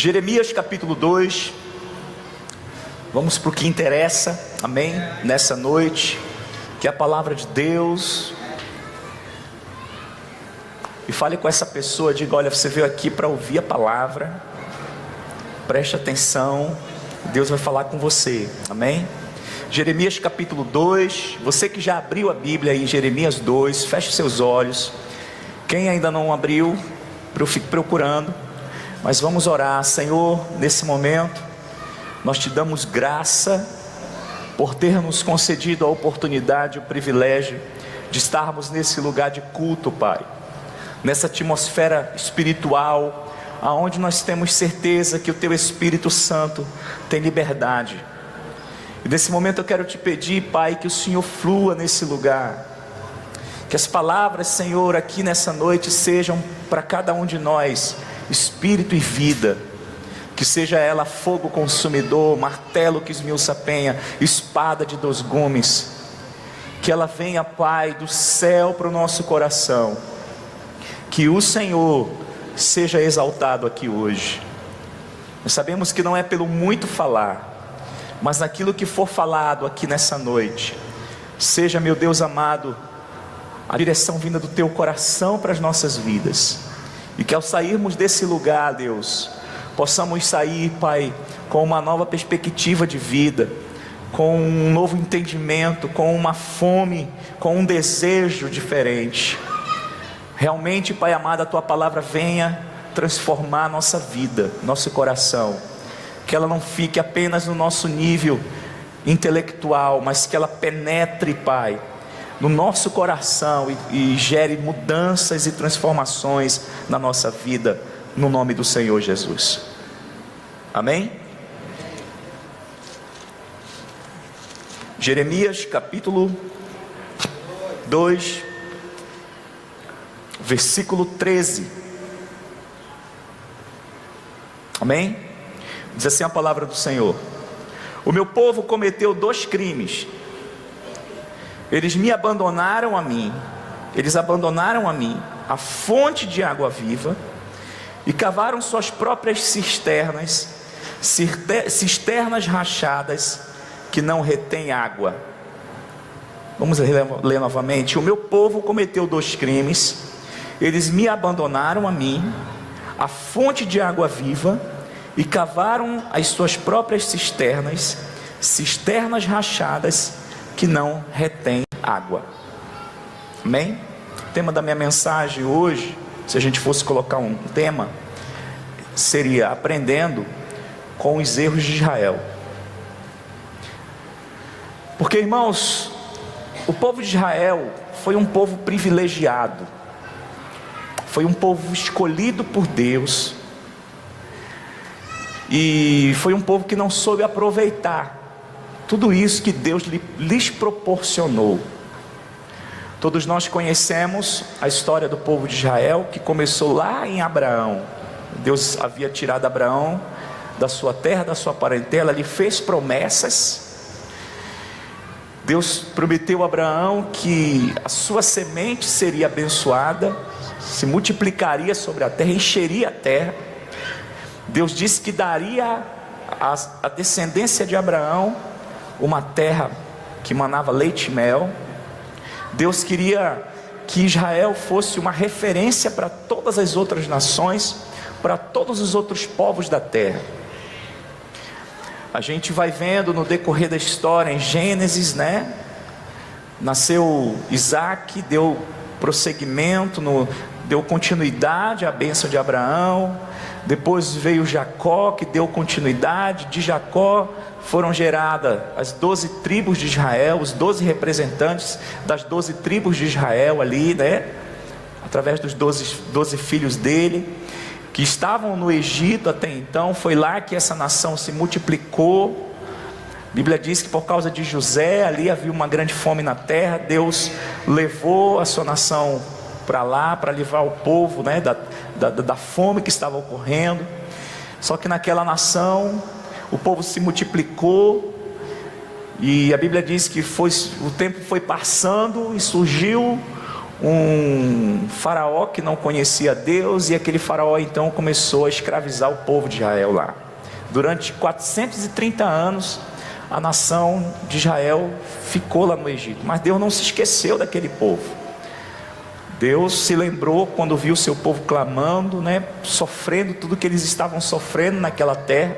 Jeremias capítulo 2, vamos para o que interessa, amém? Nessa noite, que é a palavra de Deus. E fale com essa pessoa, diga: olha, você veio aqui para ouvir a palavra, preste atenção, Deus vai falar com você, amém? Jeremias capítulo 2, você que já abriu a Bíblia aí, Jeremias 2, feche seus olhos. Quem ainda não abriu, fique procurando, mas vamos orar. Senhor, nesse momento, nós te damos graça por ter nos concedido a oportunidade, o privilégio de estarmos nesse lugar de culto, Pai, nessa atmosfera espiritual, aonde nós temos certeza que o Teu Espírito Santo tem liberdade. E nesse momento eu quero te pedir, Pai, que o Senhor flua nesse lugar, que as palavras, Senhor, aqui nessa noite sejam para cada um de nós espírito e vida, que seja ela fogo consumidor, martelo que esmiuça a penha, espada de 2 gumes, que ela venha, Pai, do céu para o nosso coração, que o Senhor seja exaltado aqui hoje. Nós sabemos que não é pelo muito falar, mas naquilo que for falado aqui nessa noite, seja, meu Deus amado, a direção vinda do Teu coração para as nossas vidas, e que ao sairmos desse lugar, Deus, possamos sair, Pai, com uma nova perspectiva de vida, com um novo entendimento, com uma fome, com um desejo diferente. Realmente, Pai amado, a Tua palavra venha transformar a nossa vida, nosso coração, que ela não fique apenas no nosso nível intelectual, mas que ela penetre, Pai, no nosso coração e gere mudanças e transformações na nossa vida, no nome do Senhor Jesus, amém? Jeremias capítulo 2, versículo 13, amém? Diz assim a palavra do Senhor: o meu povo cometeu 2 crimes. Eles me abandonaram a mim, eles abandonaram a mim, a fonte de água viva, e cavaram suas próprias cisternas rachadas, que não retêm água. Vamos ler novamente. O meu povo cometeu 2 crimes. Eles me abandonaram a mim, a fonte de água viva, e cavaram as suas próprias cisternas rachadas, que não retém água. Amém? O tema da minha mensagem hoje, se a gente fosse colocar um tema, seria aprendendo com os erros de Israel. Porque, irmãos, o povo de Israel foi um povo privilegiado, foi um povo escolhido por Deus, e foi um povo que não soube aproveitar tudo isso que Deus lhes proporcionou. Todos nós conhecemos a história do povo de Israel, que começou lá em Abraão. Deus havia tirado Abraão da sua terra, da sua parentela, lhe fez promessas. Deus prometeu a Abraão que a sua semente seria abençoada, se multiplicaria sobre a terra, encheria a terra. Deus disse que daria à descendência de Abraão uma terra que manava leite e mel. Deus queria que Israel fosse uma referência para todas as outras nações, para todos os outros povos da terra. A gente vai vendo no decorrer da história, em Gênesis, né? Nasceu Isaac, deu prosseguimento, deu continuidade à bênção de Abraão. Depois veio Jacó, que deu continuidade. De Jacó foram geradas as 12 tribos de Israel, os 12 representantes das 12 tribos de Israel ali, né? Através dos 12 filhos dele, que estavam no Egito até então. Foi lá que essa nação se multiplicou. A Bíblia diz que por causa de José, ali havia uma grande fome na terra. Deus levou a sua nação para lá, para livrar o povo, né, da fome que estava ocorrendo. Só que naquela nação o povo se multiplicou, e a Bíblia diz que o tempo foi passando e surgiu um faraó que não conhecia Deus, e aquele faraó então começou a escravizar o povo de Israel lá. Durante 430 anos, a nação de Israel ficou lá no Egito, mas Deus não se esqueceu daquele povo. Deus se lembrou quando viu seu povo clamando, sofrendo tudo que eles estavam sofrendo naquela terra.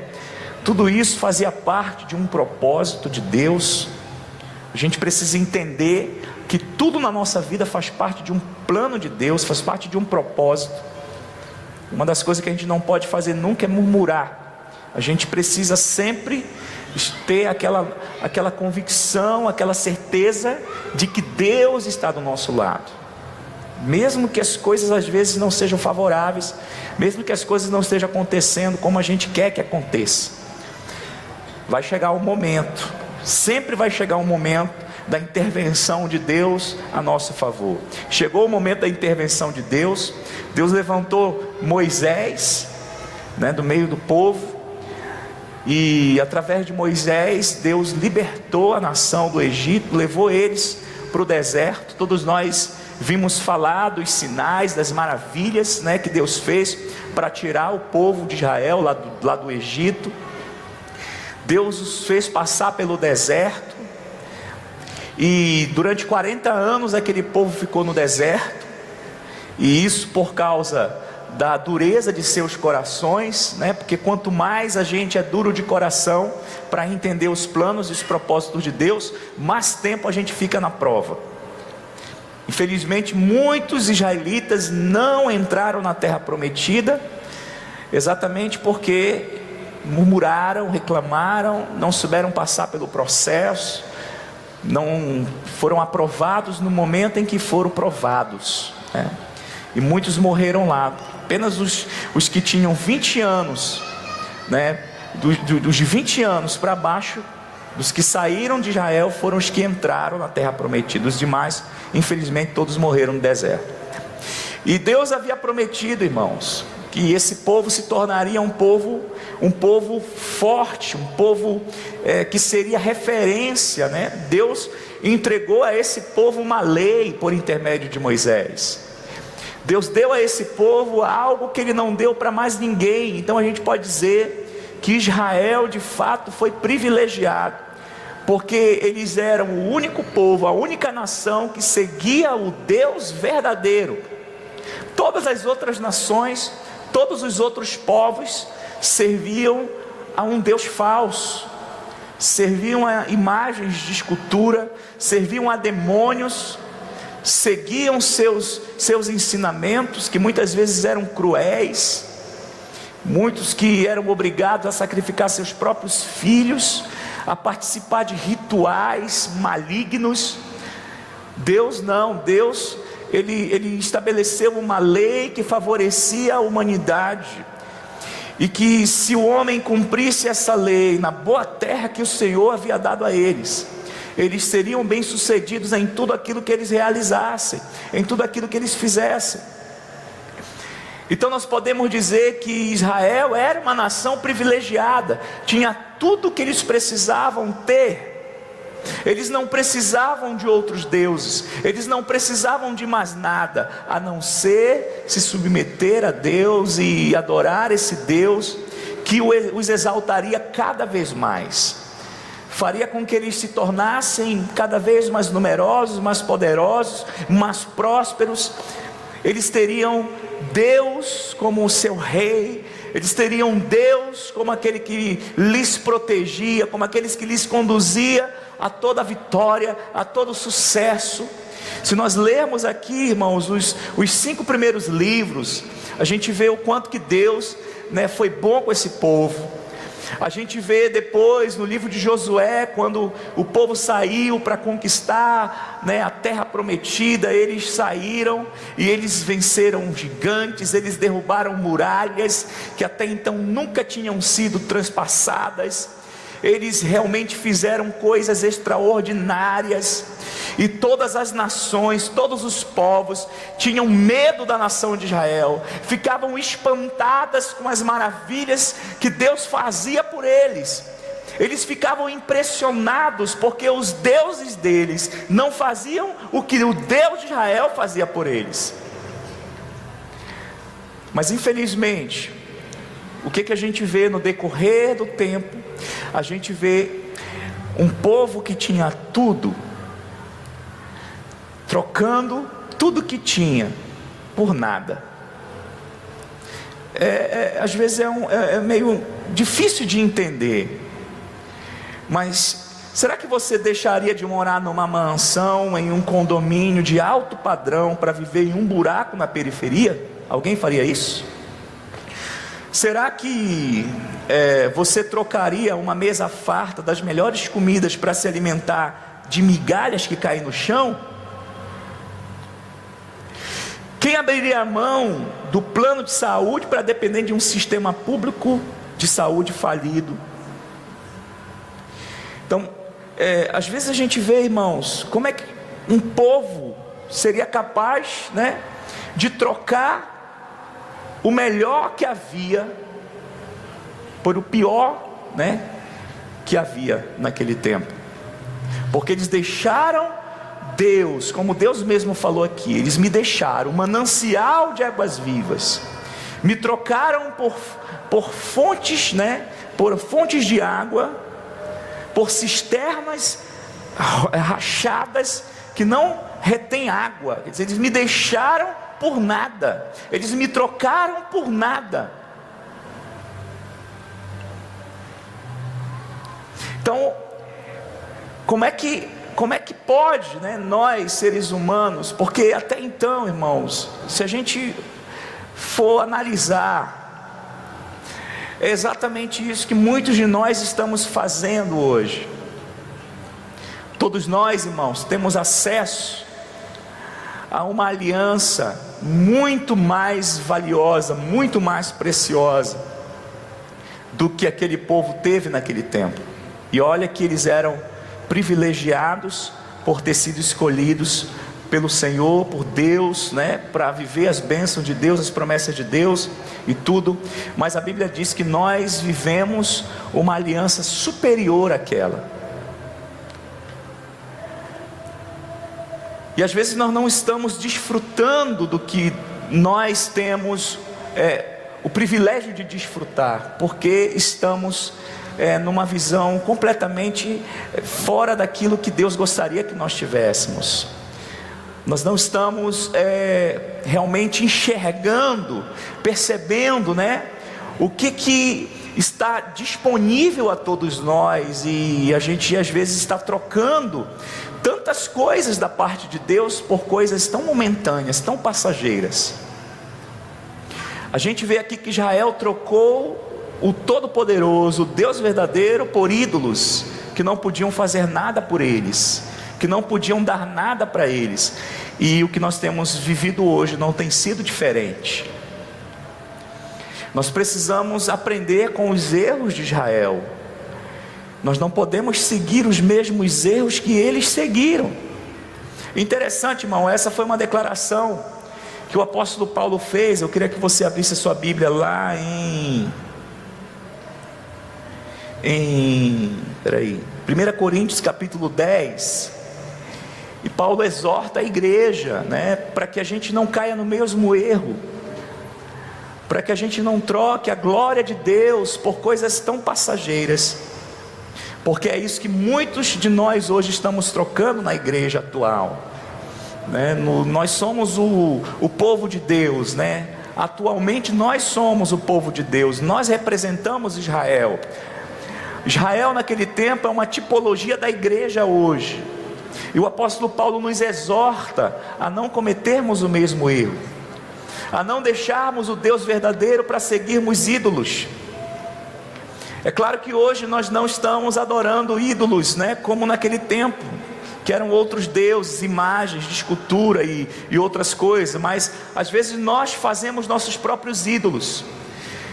Tudo isso fazia parte de um propósito de Deus. A gente precisa entender que tudo na nossa vida faz parte de um plano de Deus, faz parte de um propósito. Uma das coisas que a gente não pode fazer nunca é murmurar. A gente precisa sempre ter aquela convicção, aquela certeza de que Deus está do nosso lado. Mesmo que as coisas às vezes não sejam favoráveis, mesmo que as coisas não estejam acontecendo como a gente quer que aconteça, vai chegar um momento, sempre vai chegar um momento da intervenção de Deus a nosso favor. Chegou o momento da intervenção de Deus. Deus levantou Moisés, do meio do povo, e através de Moisés Deus libertou a nação do Egito, levou eles para o deserto. Todos nós vimos falar dos sinais, das maravilhas que Deus fez para tirar o povo de Israel lá do Egito. Deus os fez passar pelo deserto, e durante 40 anos aquele povo ficou no deserto, e isso por causa da dureza de seus corações, porque quanto mais a gente é duro de coração para entender os planos e os propósitos de Deus, mais tempo a gente fica na prova. Infelizmente, muitos israelitas não entraram na terra prometida, exatamente porque murmuraram, reclamaram, não souberam passar pelo processo, não foram aprovados no momento em que foram provados, e muitos morreram lá. Apenas os que tinham 20 anos, dos 20 anos para baixo, dos que saíram de Israel, foram os que entraram na terra prometida. Os demais, infelizmente, todos morreram no deserto. E Deus havia prometido, irmãos, que esse povo se tornaria um povo forte, um povo que seria referência, Deus entregou a esse povo uma lei por intermédio de Moisés. Deus deu a esse povo algo que Ele não deu para mais ninguém. Então a gente pode dizer que Israel de fato foi privilegiado, porque eles eram o único povo, a única nação que seguia o Deus verdadeiro. Todas as outras nações, todos os outros povos serviam a um Deus falso, serviam a imagens de escultura, serviam a demônios, seguiam seus ensinamentos, que muitas vezes eram cruéis. Muitos que eram obrigados a sacrificar seus próprios filhos, a participar de rituais malignos. Deus não, Deus ele estabeleceu uma lei que favorecia a humanidade, e que se o homem cumprisse essa lei na boa terra que o Senhor havia dado a eles, eles seriam bem-sucedidos em tudo aquilo que eles realizassem, em tudo aquilo que eles fizessem. Então nós podemos dizer que Israel era uma nação privilegiada, tinha tudo o que eles precisavam ter. Eles não precisavam de outros deuses, eles não precisavam de mais nada, a não ser se submeter a Deus e adorar esse Deus, que os exaltaria cada vez mais, faria com que eles se tornassem cada vez mais numerosos, mais poderosos, mais prósperos. Eles teriam Deus como o seu rei, eles teriam Deus como aquele que lhes protegia, como aqueles que lhes conduzia a toda a vitória, a todo o sucesso. Se nós lermos aqui, irmãos, os 5 primeiros livros, a gente vê o quanto que Deus foi bom com esse povo. A gente vê depois no livro de Josué, quando o povo saiu para conquistar a terra prometida, eles saíram e eles venceram gigantes, eles derrubaram muralhas que até então nunca tinham sido transpassadas. Eles realmente fizeram coisas extraordinárias, e todas as nações, todos os povos tinham medo da nação de Israel, ficavam espantadas com as maravilhas que Deus fazia por eles. eles ficavam impressionados porque os deuses deles não faziam o que o Deus de Israel fazia por eles. Mas infelizmente, o que a gente vê no decorrer do tempo? A gente vê um povo que tinha tudo, trocando tudo que tinha por nada. Às vezes é meio difícil de entender, mas será que você deixaria de morar numa mansão, em um condomínio de alto padrão, para viver em um buraco na periferia? Alguém faria isso? Será que você trocaria uma mesa farta das melhores comidas para se alimentar de migalhas que caem no chão? Quem abriria a mão do plano de saúde para depender de um sistema público de saúde falido? Então, às vezes a gente vê, irmãos, como é que um povo seria capaz, né, de trocar o melhor que havia por o pior, né, que havia naquele tempo. Porque eles deixaram Deus, como Deus mesmo falou aqui, eles me deixaram um manancial de águas vivas, me trocaram por fontes, né, por fontes de água, por cisternas rachadas que não retêm água. Quer dizer, eles me deixaram por nada, eles me trocaram por nada. Então, como é que pode, né, nós seres humanos, porque até então, irmãos, se a gente for analisar, é exatamente isso que muitos de nós estamos fazendo hoje. Todos nós, irmãos, temos acesso a uma aliança muito mais valiosa, muito mais preciosa do que aquele povo teve naquele tempo. E olha que eles eram privilegiados por ter sido escolhidos pelo Senhor, por Deus, né, para viver as bênçãos de Deus, as promessas de Deus e tudo. Mas a Bíblia diz que nós vivemos uma aliança superior àquela. E às vezes nós não estamos desfrutando do que nós temos o privilégio de desfrutar, porque estamos numa visão completamente fora daquilo que Deus gostaria que nós tivéssemos. Nós não estamos realmente enxergando, percebendo, né, o que está disponível a todos nós, e a gente às vezes está trocando tantas coisas da parte de Deus por coisas tão momentâneas, tão passageiras. A gente vê aqui que Israel trocou o Todo-Poderoso, o Deus verdadeiro, por ídolos que não podiam fazer nada por eles, que não podiam dar nada para eles. E o que nós temos vivido hoje não tem sido diferente. Nós precisamos aprender com os erros de Israel. Nós não podemos seguir os mesmos erros que eles seguiram. Interessante, irmão, essa foi uma declaração que o apóstolo Paulo fez. Eu queria que você abrisse a sua Bíblia lá em 1 Coríntios capítulo 10. E Paulo exorta a igreja, né, para que a gente não caia no mesmo erro, para que a gente não troque a glória de Deus por coisas tão passageiras, porque é isso que muitos de nós hoje estamos trocando na igreja atual, né? Nós somos o povo de Deus, né? Atualmente nós somos o povo de Deus, nós representamos Israel. Israel naquele tempo é uma tipologia da igreja hoje, e o apóstolo Paulo nos exorta a não cometermos o mesmo erro, a não deixarmos o Deus verdadeiro para seguirmos ídolos. É claro que hoje nós não estamos adorando ídolos, né, como naquele tempo, que eram outros deuses, imagens de escultura e outras coisas, mas às vezes nós fazemos nossos próprios ídolos.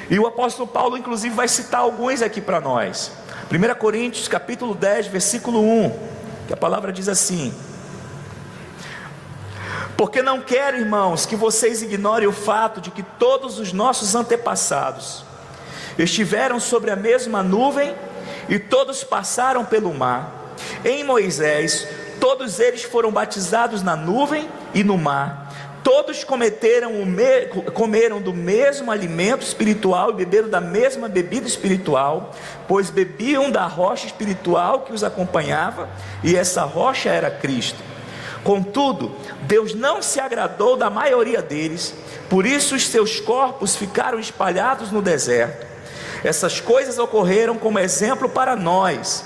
E o apóstolo Paulo inclusive vai citar alguns aqui para nós. 1 Coríntios capítulo 10, versículo 1, que a palavra diz assim: porque não quero, irmãos, que vocês ignorem o fato de que todos os nossos antepassados estiveram sobre a mesma nuvem e todos passaram pelo mar. Em Moisés, todos eles foram batizados na nuvem e no mar. Todos comeram do mesmo alimento espiritual e beberam da mesma bebida espiritual, pois bebiam da rocha espiritual que os acompanhava, e essa rocha era Cristo. Contudo, Deus não se agradou da maioria deles, por isso os seus corpos ficaram espalhados no deserto. Essas coisas ocorreram como exemplo para nós,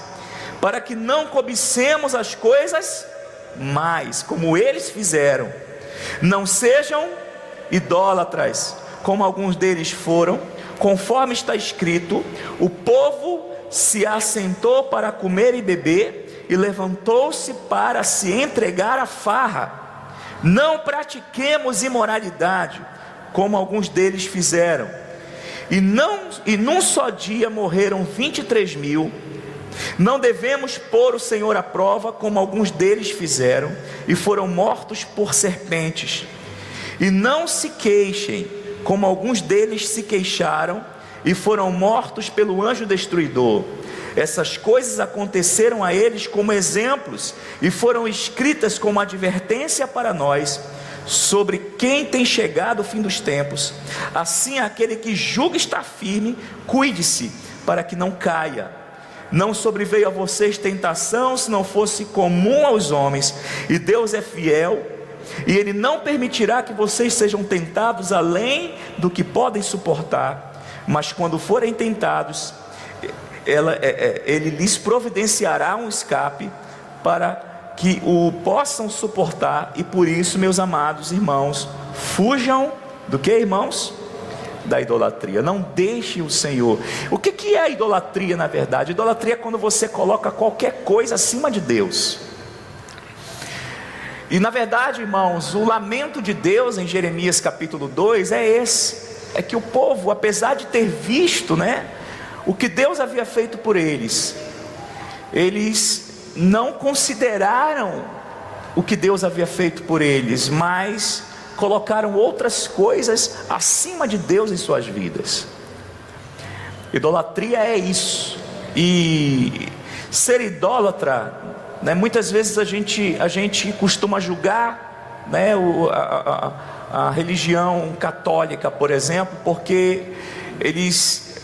para que não cobicemos as coisas mais, como eles fizeram. Não sejam idólatras, como alguns deles foram. Conforme está escrito: o povo se assentou para comer e beber, e levantou-se para se entregar à farra. Não pratiquemos imoralidade, como alguns deles fizeram. E num só dia morreram 23.000. Não devemos pôr o Senhor à prova, como alguns deles fizeram, e foram mortos por serpentes. E não se queixem, como alguns deles se queixaram, e foram mortos pelo anjo destruidor. Essas coisas aconteceram a eles como exemplos, e foram escritas como advertência para nós, sobre quem tem chegado o fim dos tempos. Assim, aquele que julga estar firme, cuide-se, para que não caia. Não sobreveio a vocês tentação, se não fosse comum aos homens, e Deus é fiel, e Ele não permitirá que vocês sejam tentados além do que podem suportar, mas quando forem tentados, Ele lhes providenciará um escape, para que o possam suportar. E por isso, meus amados irmãos, fujam do que, irmãos? Da idolatria. Não deixe o Senhor. O que é a idolatria, na verdade? Idolatria é quando você coloca qualquer coisa acima de Deus. E na verdade, irmãos, o lamento de Deus em Jeremias capítulo 2 é esse: é que o povo, apesar de ter visto, o que Deus havia feito por eles, eles não consideraram o que Deus havia feito por eles, mas colocaram outras coisas acima de Deus em suas vidas. Idolatria é isso. E ser idólatra, muitas vezes a gente costuma julgar, a religião católica, por exemplo, porque eles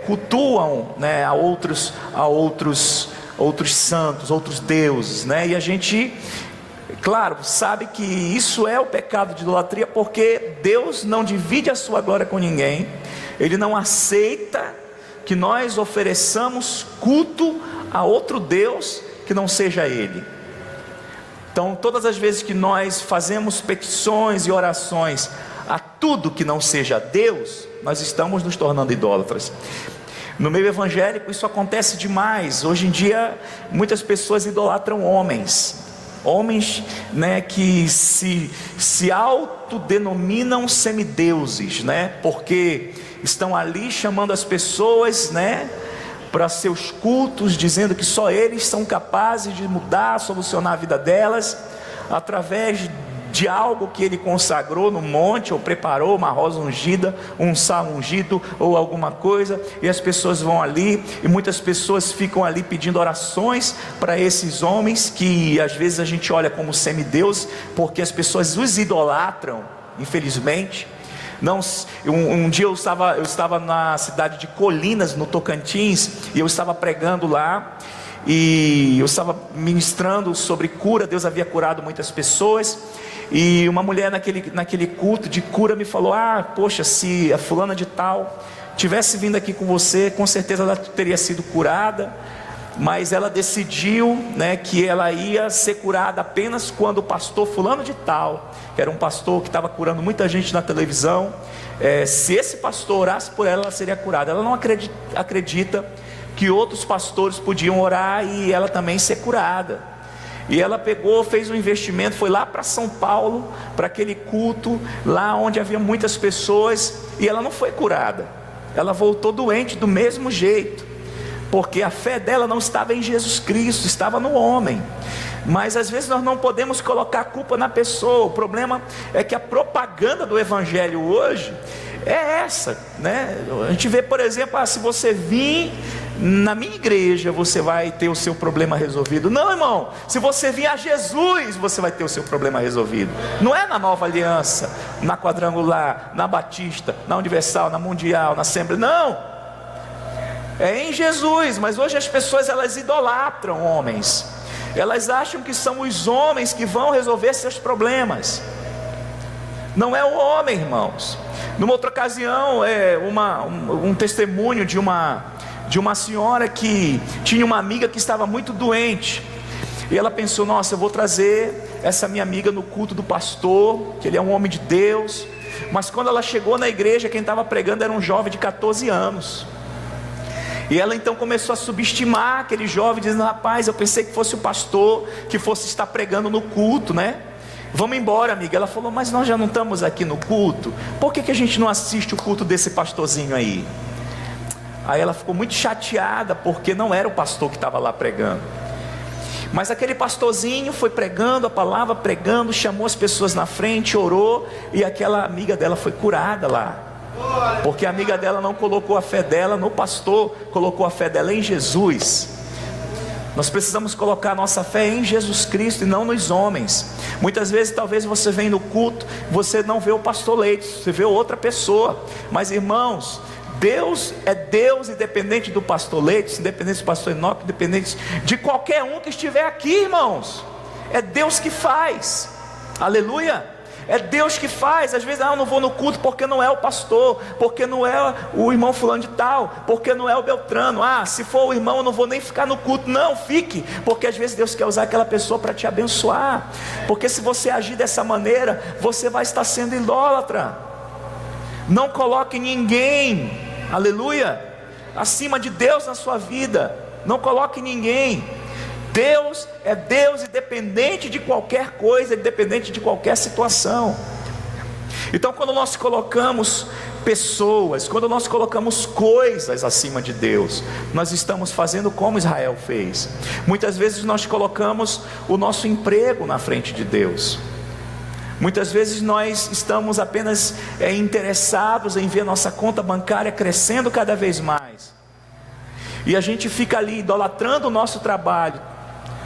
cultuam, a outros santos, outros deuses, e a gente, claro, sabe que isso é o pecado de idolatria, porque Deus não divide a sua glória com ninguém. Ele não aceita que nós ofereçamos culto a outro Deus que não seja Ele. Então, todas as vezes que nós fazemos petições e orações a tudo que não seja Deus, nós estamos nos tornando idólatras. No meio evangélico isso acontece demais. Hoje em dia muitas pessoas idolatram homens, que se autodenominam semideuses, porque estão ali chamando as pessoas, para seus cultos, dizendo que só eles são capazes de mudar, solucionar a vida delas, através de algo que ele consagrou no monte, ou preparou uma rosa ungida, um sal ungido, ou alguma coisa, e as pessoas vão ali, e muitas pessoas ficam ali pedindo orações para esses homens, que às vezes a gente olha como semideus, porque as pessoas os idolatram, infelizmente. Um dia eu estava na cidade de Colinas, no Tocantins, e eu estava pregando lá, e eu estava ministrando sobre cura. Deus havia curado muitas pessoas, e uma mulher naquele culto de cura me falou: poxa, se a fulana de tal tivesse vindo aqui com você, com certeza ela teria sido curada, mas ela decidiu, que ela ia ser curada apenas quando o pastor fulano de tal, que era um pastor que estava curando muita gente na televisão, se esse pastor orasse por ela, ela seria curada. Ela não acredita que outros pastores podiam orar e ela também ser curada. E ela pegou, fez um investimento, foi lá para São Paulo, para aquele culto, lá onde havia muitas pessoas, e ela não foi curada. Ela voltou doente do mesmo jeito, porque a fé dela não estava em Jesus Cristo, estava no homem. Mas às vezes nós não podemos colocar a culpa na pessoa. O problema é que a propaganda do evangelho hoje é essa, A gente vê, por exemplo, se você vir na minha igreja você vai ter o seu problema resolvido. Não, irmão, se você vir a Jesus, você vai ter o seu problema resolvido. Não é na Nova Aliança, na Quadrangular, na Batista, na Universal, na Mundial, na Assembleia, não. É em Jesus. Mas hoje as pessoas, elas idolatram homens. Elas acham que são os homens que vão resolver seus problemas. Não é o homem, irmãos. Numa outra ocasião, um testemunho de uma senhora que tinha uma amiga que estava muito doente. E ela pensou: nossa, eu vou trazer essa minha amiga no culto do pastor, que ele é um homem de Deus. Mas quando ela chegou na igreja, quem estava pregando era um jovem de 14 anos. E ela então começou a subestimar aquele jovem, dizendo: rapaz, eu pensei que fosse o pastor que fosse estar pregando no culto, né? Vamos embora, amiga. Ela falou: mas nós já não estamos aqui no culto, por que a gente não assiste o culto desse pastorzinho aí? Aí ela ficou muito chateada, porque não era o pastor que estava lá pregando. Mas aquele pastorzinho foi pregando a palavra, pregando, chamou as pessoas na frente, orou, e aquela amiga dela foi curada lá. Porque a amiga dela não colocou a fé dela no pastor, colocou a fé dela em Jesus. Nós precisamos colocar a nossa fé em Jesus Cristo e não nos homens. Muitas vezes, talvez você venha no culto, você não vê o pastor Leite, você vê outra pessoa. Mas irmãos, Deus é Deus, independente do pastor Leite, independente do pastor Enoque, independente de qualquer um que estiver aqui, irmãos. É Deus que faz. Aleluia. É Deus que faz. Às vezes, eu não vou no culto porque não é o pastor, porque não é o irmão fulano de tal, porque não é o Beltrano. Se for o irmão, eu não vou nem ficar no culto. Não, fique, porque às vezes Deus quer usar aquela pessoa para te abençoar. Porque se você agir dessa maneira, você vai estar sendo idólatra. Não coloque ninguém, aleluia, acima de Deus na sua vida. Não coloque ninguém. Deus é Deus, independente de qualquer coisa, independente de qualquer situação. Então, quando nós colocamos pessoas, quando nós colocamos coisas acima de Deus, nós estamos fazendo como Israel fez. Muitas vezes nós colocamos o nosso emprego na frente de Deus. Muitas vezes nós estamos apenas interessados em ver nossa conta bancária crescendo cada vez mais. E a gente fica ali idolatrando o nosso trabalho,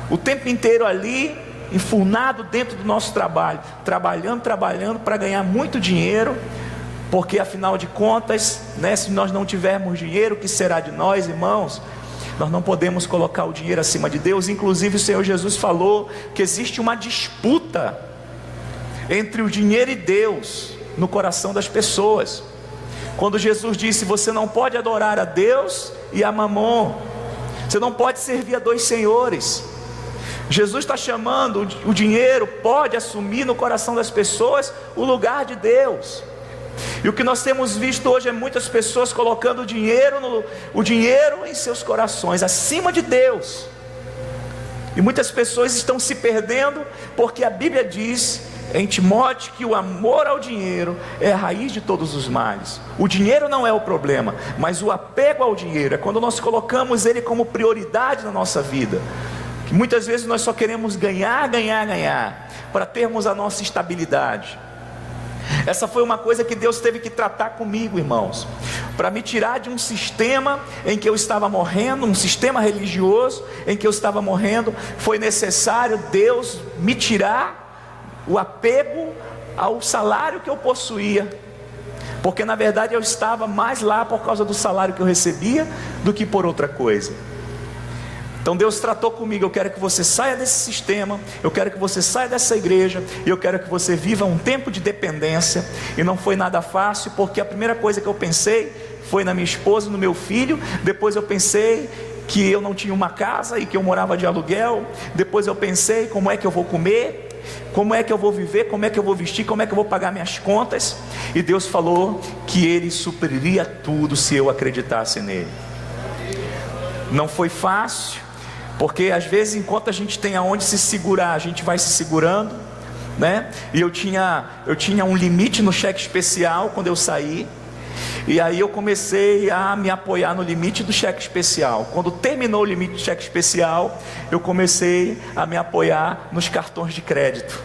o tempo inteiro ali, enfurnado dentro do nosso trabalho, trabalhando para ganhar muito dinheiro, porque afinal de contas, né, se nós não tivermos dinheiro, o que será de nós, irmãos? Nós não podemos colocar o dinheiro acima de Deus. Inclusive o Senhor Jesus falou que existe uma disputa entre o dinheiro e Deus no coração das pessoas. Quando Jesus disse: você não pode adorar a Deus e a Mamon, você não pode servir a dois senhores. Jesus está chamando o dinheiro, pode assumir no coração das pessoas o lugar de Deus. E o que nós temos visto hoje é muitas pessoas colocando o dinheiro em seus corações, acima de Deus. E muitas pessoas estão se perdendo, porque a Bíblia diz em Timóteo que o amor ao dinheiro é a raiz de todos os males. O dinheiro não é o problema, mas o apego ao dinheiro é quando nós colocamos ele como prioridade na nossa vida. Que muitas vezes nós só queremos ganhar, para termos a nossa estabilidade. Essa foi uma coisa que Deus teve que tratar comigo, irmãos, para me tirar de um sistema em que eu estava morrendo, um sistema religioso em que eu estava morrendo. Foi necessário Deus me tirar o apego ao salário que eu possuía, porque na verdade eu estava mais lá por causa do salário que eu recebia do que por outra coisa. Então Deus tratou comigo: eu quero que você saia desse sistema, eu quero que você saia dessa igreja, e eu quero que você viva um tempo de dependência. E não foi nada fácil, porque a primeira coisa que eu pensei foi na minha esposa e no meu filho. Depois eu pensei que eu não tinha uma casa e que eu morava de aluguel. Depois eu pensei: como é que eu vou comer? Como é que eu vou viver? Como é que eu vou vestir? Como é que eu vou pagar minhas contas? E Deus falou que Ele supriria tudo se eu acreditasse nele. Não foi fácil, porque às vezes, enquanto a gente tem aonde se segurar, a gente vai se segurando, né? E eu tinha um limite no cheque especial quando eu saí. E aí eu comecei a me apoiar no limite do cheque especial. Quando terminou o limite do cheque especial, eu comecei a me apoiar nos cartões de crédito.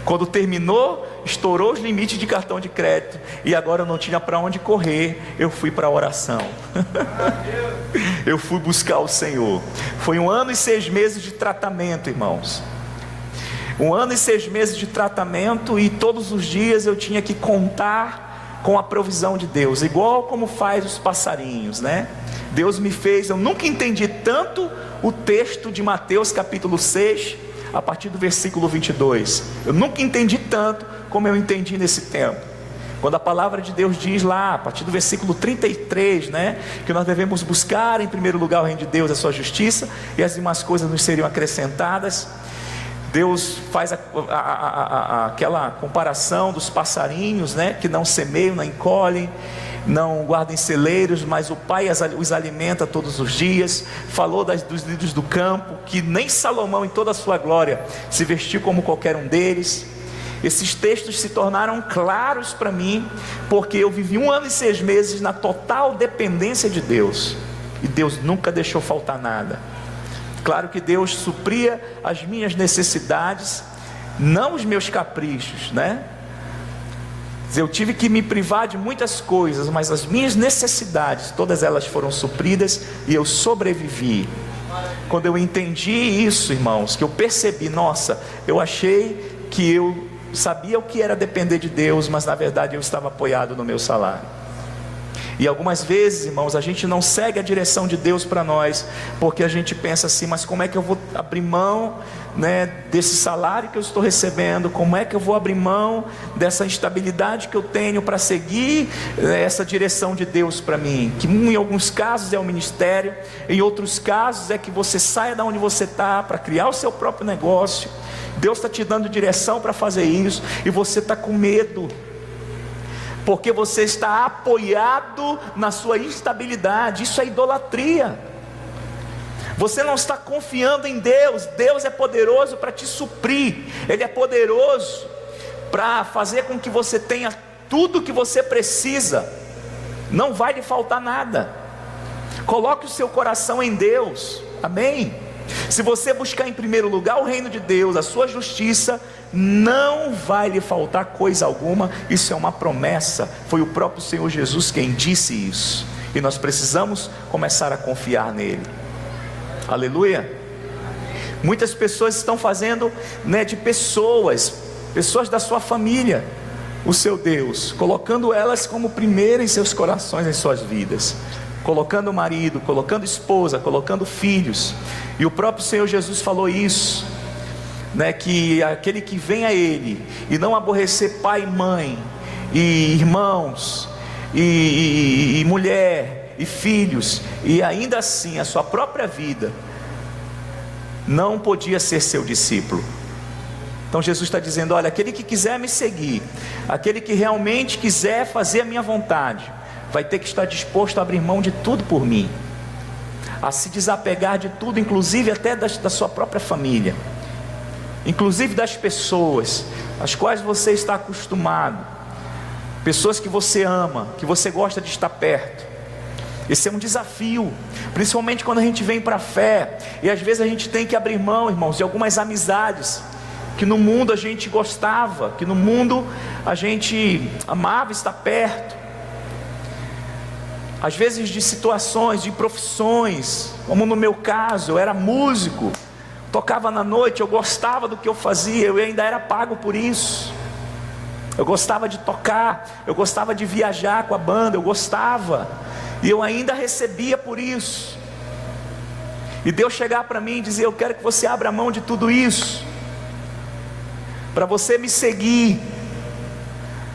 Quando terminou, estourou os limites de cartão de crédito e agora eu não tinha para onde correr. Eu fui para a oração. Eu fui buscar o Senhor. Foi 1 ano e 6 meses de tratamento, irmãos. 1 ano e 6 meses de tratamento, e todos os dias eu tinha que contar com a provisão de Deus, igual como faz os passarinhos, né? Deus me fez, eu nunca entendi tanto o texto de Mateus capítulo 6, a partir do versículo 22. Eu nunca entendi tanto como eu entendi nesse tempo. Quando a palavra de Deus diz lá, a partir do versículo 33, né, que nós devemos buscar em primeiro lugar o reino de Deus, a sua justiça, e as demais coisas nos seriam acrescentadas. Deus faz aquela comparação dos passarinhos, né, que não semeiam, não encolhem, não guardam em celeiros, mas o Pai os alimenta todos os dias. Falou dos lírios do campo, que nem Salomão em toda a sua glória se vestiu como qualquer um deles. Esses textos se tornaram claros para mim, porque eu vivi 1 ano e 6 meses na total dependência de Deus, e Deus nunca deixou faltar nada. Claro que Deus supria as minhas necessidades, não os meus caprichos, né? Eu tive que me privar de muitas coisas, mas as minhas necessidades, todas elas foram supridas, e eu sobrevivi. Quando eu entendi isso, irmãos, que eu percebi, nossa, eu achei que eu sabia o que era depender de Deus, mas na verdade eu estava apoiado no meu salário. E algumas vezes, irmãos, a gente não segue a direção de Deus para nós, porque a gente pensa assim, mas como é que eu vou abrir mão, né, desse salário que eu estou recebendo? Como é que eu vou abrir mão dessa instabilidade que eu tenho para seguir essa direção de Deus para mim? Que em alguns casos é o ministério, em outros casos é que você saia da onde você está para criar o seu próprio negócio. Deus está te dando direção para fazer isso, e você está com medo, porque você está apoiado na sua instabilidade. Isso é idolatria. Você não está confiando em Deus. Deus é poderoso para te suprir. Ele é poderoso para fazer com que você tenha tudo o que você precisa. Não vai lhe faltar nada. Coloque o seu coração em Deus. Amém? Se você buscar em primeiro lugar o reino de Deus, a sua justiça, não vai lhe faltar coisa alguma. Isso é uma promessa. Foi o próprio Senhor Jesus quem disse isso, e nós precisamos começar a confiar nele. Aleluia. Muitas pessoas estão fazendo, né, de pessoas da sua família o seu Deus, colocando elas como primeira em seus corações, em suas vidas, colocando o marido, colocando esposa, colocando filhos. E o próprio Senhor Jesus falou isso, né, que aquele que vem a Ele e não aborrecer pai e mãe, e irmãos, e mulher, e filhos, e ainda assim a sua própria vida, não podia ser seu discípulo. Então Jesus está dizendo, olha, aquele que quiser me seguir, aquele que realmente quiser fazer a minha vontade, vai ter que estar disposto a abrir mão de tudo por mim, a se desapegar de tudo, inclusive até da sua própria família, inclusive das pessoas às quais você está acostumado, pessoas que você ama, que você gosta de estar perto. Esse é um desafio, principalmente quando a gente vem para a fé, e às vezes a gente tem que abrir mão, irmãos, de algumas amizades que no mundo a gente gostava, que no mundo a gente amava estar perto, às vezes de situações, de profissões, como no meu caso, eu era músico, tocava na noite, eu gostava do que eu fazia, eu ainda era pago por isso. Eu gostava de tocar, eu gostava de viajar com a banda, eu gostava, e eu ainda recebia por isso. E Deus chegar para mim e dizer, eu quero que você abra mão de tudo isso, para você me seguir.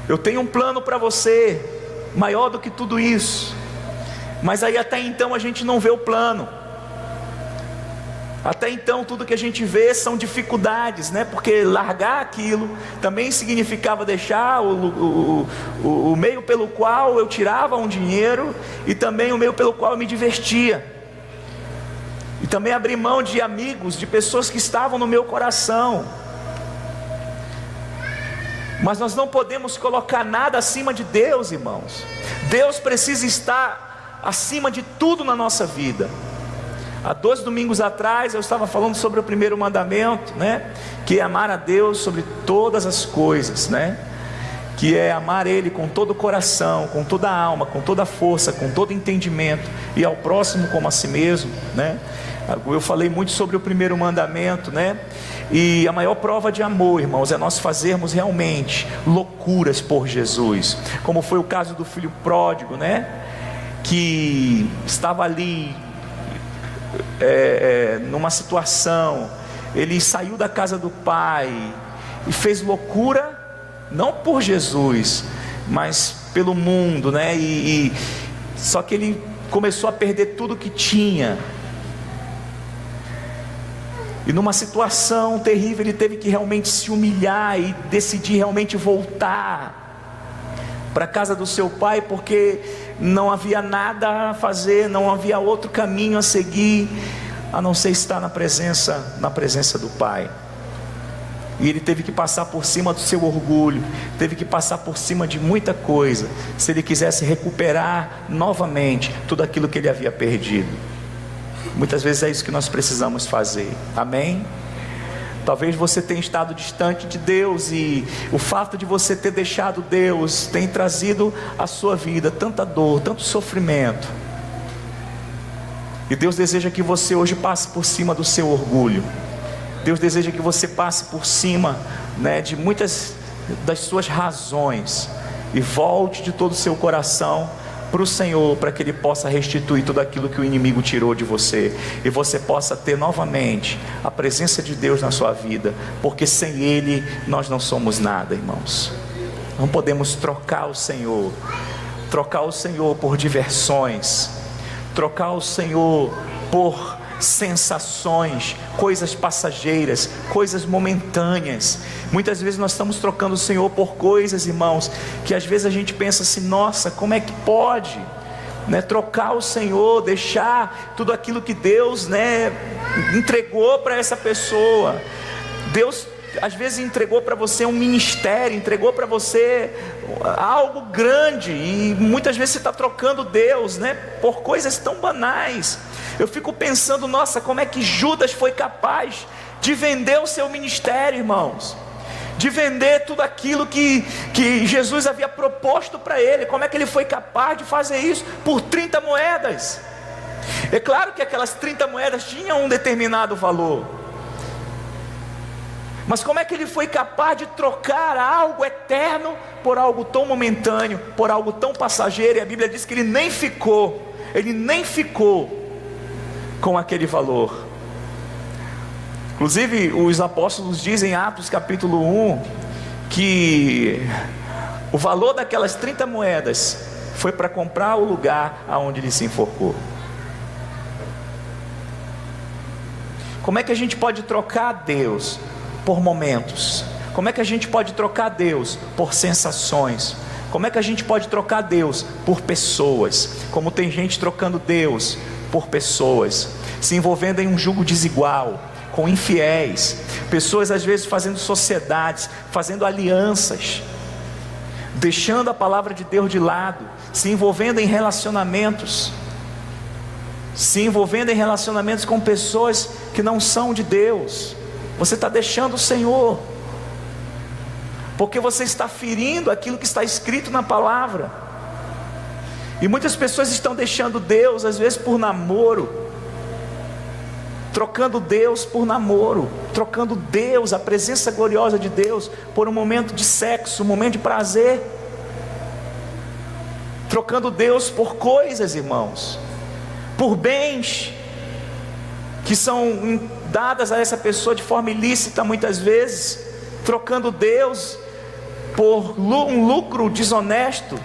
Eu tenho um plano para você, maior do que tudo isso. Mas aí até então a gente não vê o plano. Até então tudo que a gente vê são dificuldades, né? Porque largar aquilo também significava deixar o meio pelo qual eu tirava um dinheiro, e também o meio pelo qual eu me divertia, e também abrir mão de amigos, de pessoas que estavam no meu coração. Mas nós não podemos colocar nada acima de Deus, irmãos. Deus precisa estar acima de tudo na nossa vida. Há 2 domingos atrás eu estava falando sobre o primeiro mandamento, né? Que é amar a Deus sobre todas as coisas, né? que é amar Ele com todo o coração, com toda a alma, com toda a força, com todo o entendimento, e ao próximo como a si mesmo, né? Eu falei muito sobre o primeiro mandamento, né? E a maior prova de amor, irmãos, é nós fazermos realmente loucuras por Jesus, como foi o caso do filho pródigo, né? Que estava ali numa situação, ele saiu da casa do pai e fez loucura, não por Jesus, mas pelo mundo, né? Só que ele começou a perder tudo que tinha, e numa situação terrível ele teve que realmente se humilhar e decidir realmente voltar para a casa do seu pai, porque não havia nada a fazer, não havia outro caminho a seguir, a não ser estar na presença do pai. E ele teve que passar por cima do seu orgulho, teve que passar por cima de muita coisa, se ele quisesse recuperar novamente tudo aquilo que ele havia perdido. Muitas vezes é isso que nós precisamos fazer, amém? Talvez você tenha estado distante de Deus, e o fato de você ter deixado Deus tem trazido à sua vida tanta dor, tanto sofrimento. E Deus deseja que você hoje passe por cima do seu orgulho. Deus deseja que você passe por cima, né, de muitas das suas razões, e volte de todo o seu coração para o Senhor, para que Ele possa restituir tudo aquilo que o inimigo tirou de você, e você possa ter novamente a presença de Deus na sua vida, porque sem Ele nós não somos nada, irmãos. Não podemos trocar o Senhor por diversões, trocar o Senhor por sensações, coisas passageiras, coisas momentâneas. Muitas vezes nós estamos trocando o Senhor por coisas, irmãos, que às vezes a gente pensa assim: nossa, como é que pode, né, trocar o Senhor, deixar tudo aquilo que Deus, né, entregou para essa pessoa. Deus às vezes entregou para você um ministério, entregou para você algo grande, e muitas vezes você está trocando Deus, né, por coisas tão banais. Eu fico pensando, nossa, como é que Judas foi capaz de vender o seu ministério, irmãos, de vender tudo aquilo que Jesus havia proposto para ele? Como é que ele foi capaz de fazer isso por 30 moedas? É claro que aquelas 30 moedas tinham um determinado valor, mas como é que ele foi capaz de trocar algo eterno por algo tão momentâneo, por algo tão passageiro? E a Bíblia diz que ele nem ficou com aquele valor. Inclusive os apóstolos dizem em Atos capítulo 1 que o valor daquelas 30 moedas foi para comprar o lugar aonde ele se enforcou. Como é que a gente pode trocar Deus por momentos? Como é que a gente pode trocar Deus por sensações? Como é que a gente pode trocar Deus por pessoas? Como tem gente trocando Deus por pessoas, se envolvendo em um jugo desigual com infiéis, pessoas às vezes fazendo sociedades, fazendo alianças, deixando a palavra de Deus de lado, se envolvendo em relacionamentos com pessoas que não são de Deus. Você está deixando o Senhor, porque você está ferindo aquilo que está escrito na palavra. E muitas pessoas estão deixando Deus, às vezes por namoro, trocando Deus por namoro, trocando Deus, a presença gloriosa de Deus, por um momento de sexo, um momento de prazer, trocando Deus por coisas, irmãos, por bens que são dadas a essa pessoa de forma ilícita muitas vezes, trocando Deus por um lucro desonesto.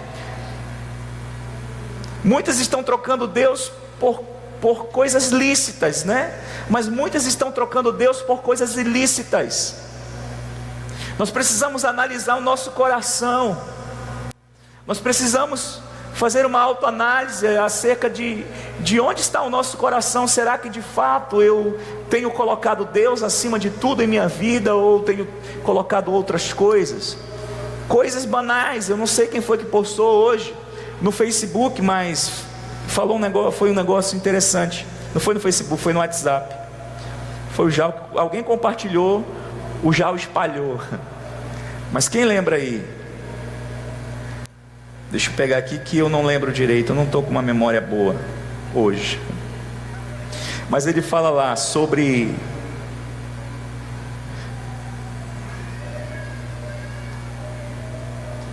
Muitas estão trocando Deus por coisas lícitas, né? Mas muitas estão trocando Deus por coisas ilícitas. Nós precisamos analisar o nosso coração. Nós precisamos fazer uma autoanálise acerca de onde está o nosso coração. Será que de fato eu tenho colocado Deus acima de tudo em minha vida, ou tenho colocado outras coisas? Coisas banais. Eu não sei quem foi que postou hoje no Facebook, mas falou foi um negócio interessante. Não foi no Facebook, foi no WhatsApp. Foi o Jal, alguém compartilhou, o Jal espalhou. Mas quem lembra aí? Deixa eu pegar aqui que eu não lembro direito, eu não estou com uma memória boa hoje. Mas ele fala lá sobre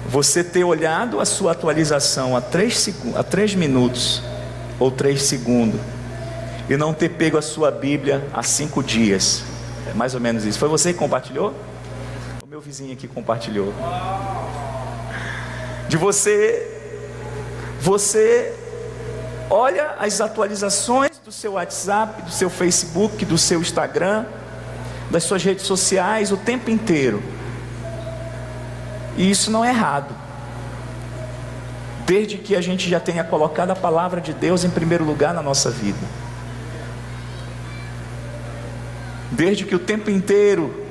você ter olhado a sua atualização a 3 minutos ou 3 segundos e não ter pego a sua Bíblia há 5 dias. É mais ou menos isso. Foi você que compartilhou? O meu vizinho aqui compartilhou. De você olha as atualizações do seu WhatsApp, do seu Facebook, do seu Instagram, das suas redes sociais o tempo inteiro. E isso não é errado, desde que a gente já tenha colocado a palavra de Deus em primeiro lugar na nossa vida. Desde que o tempo inteiro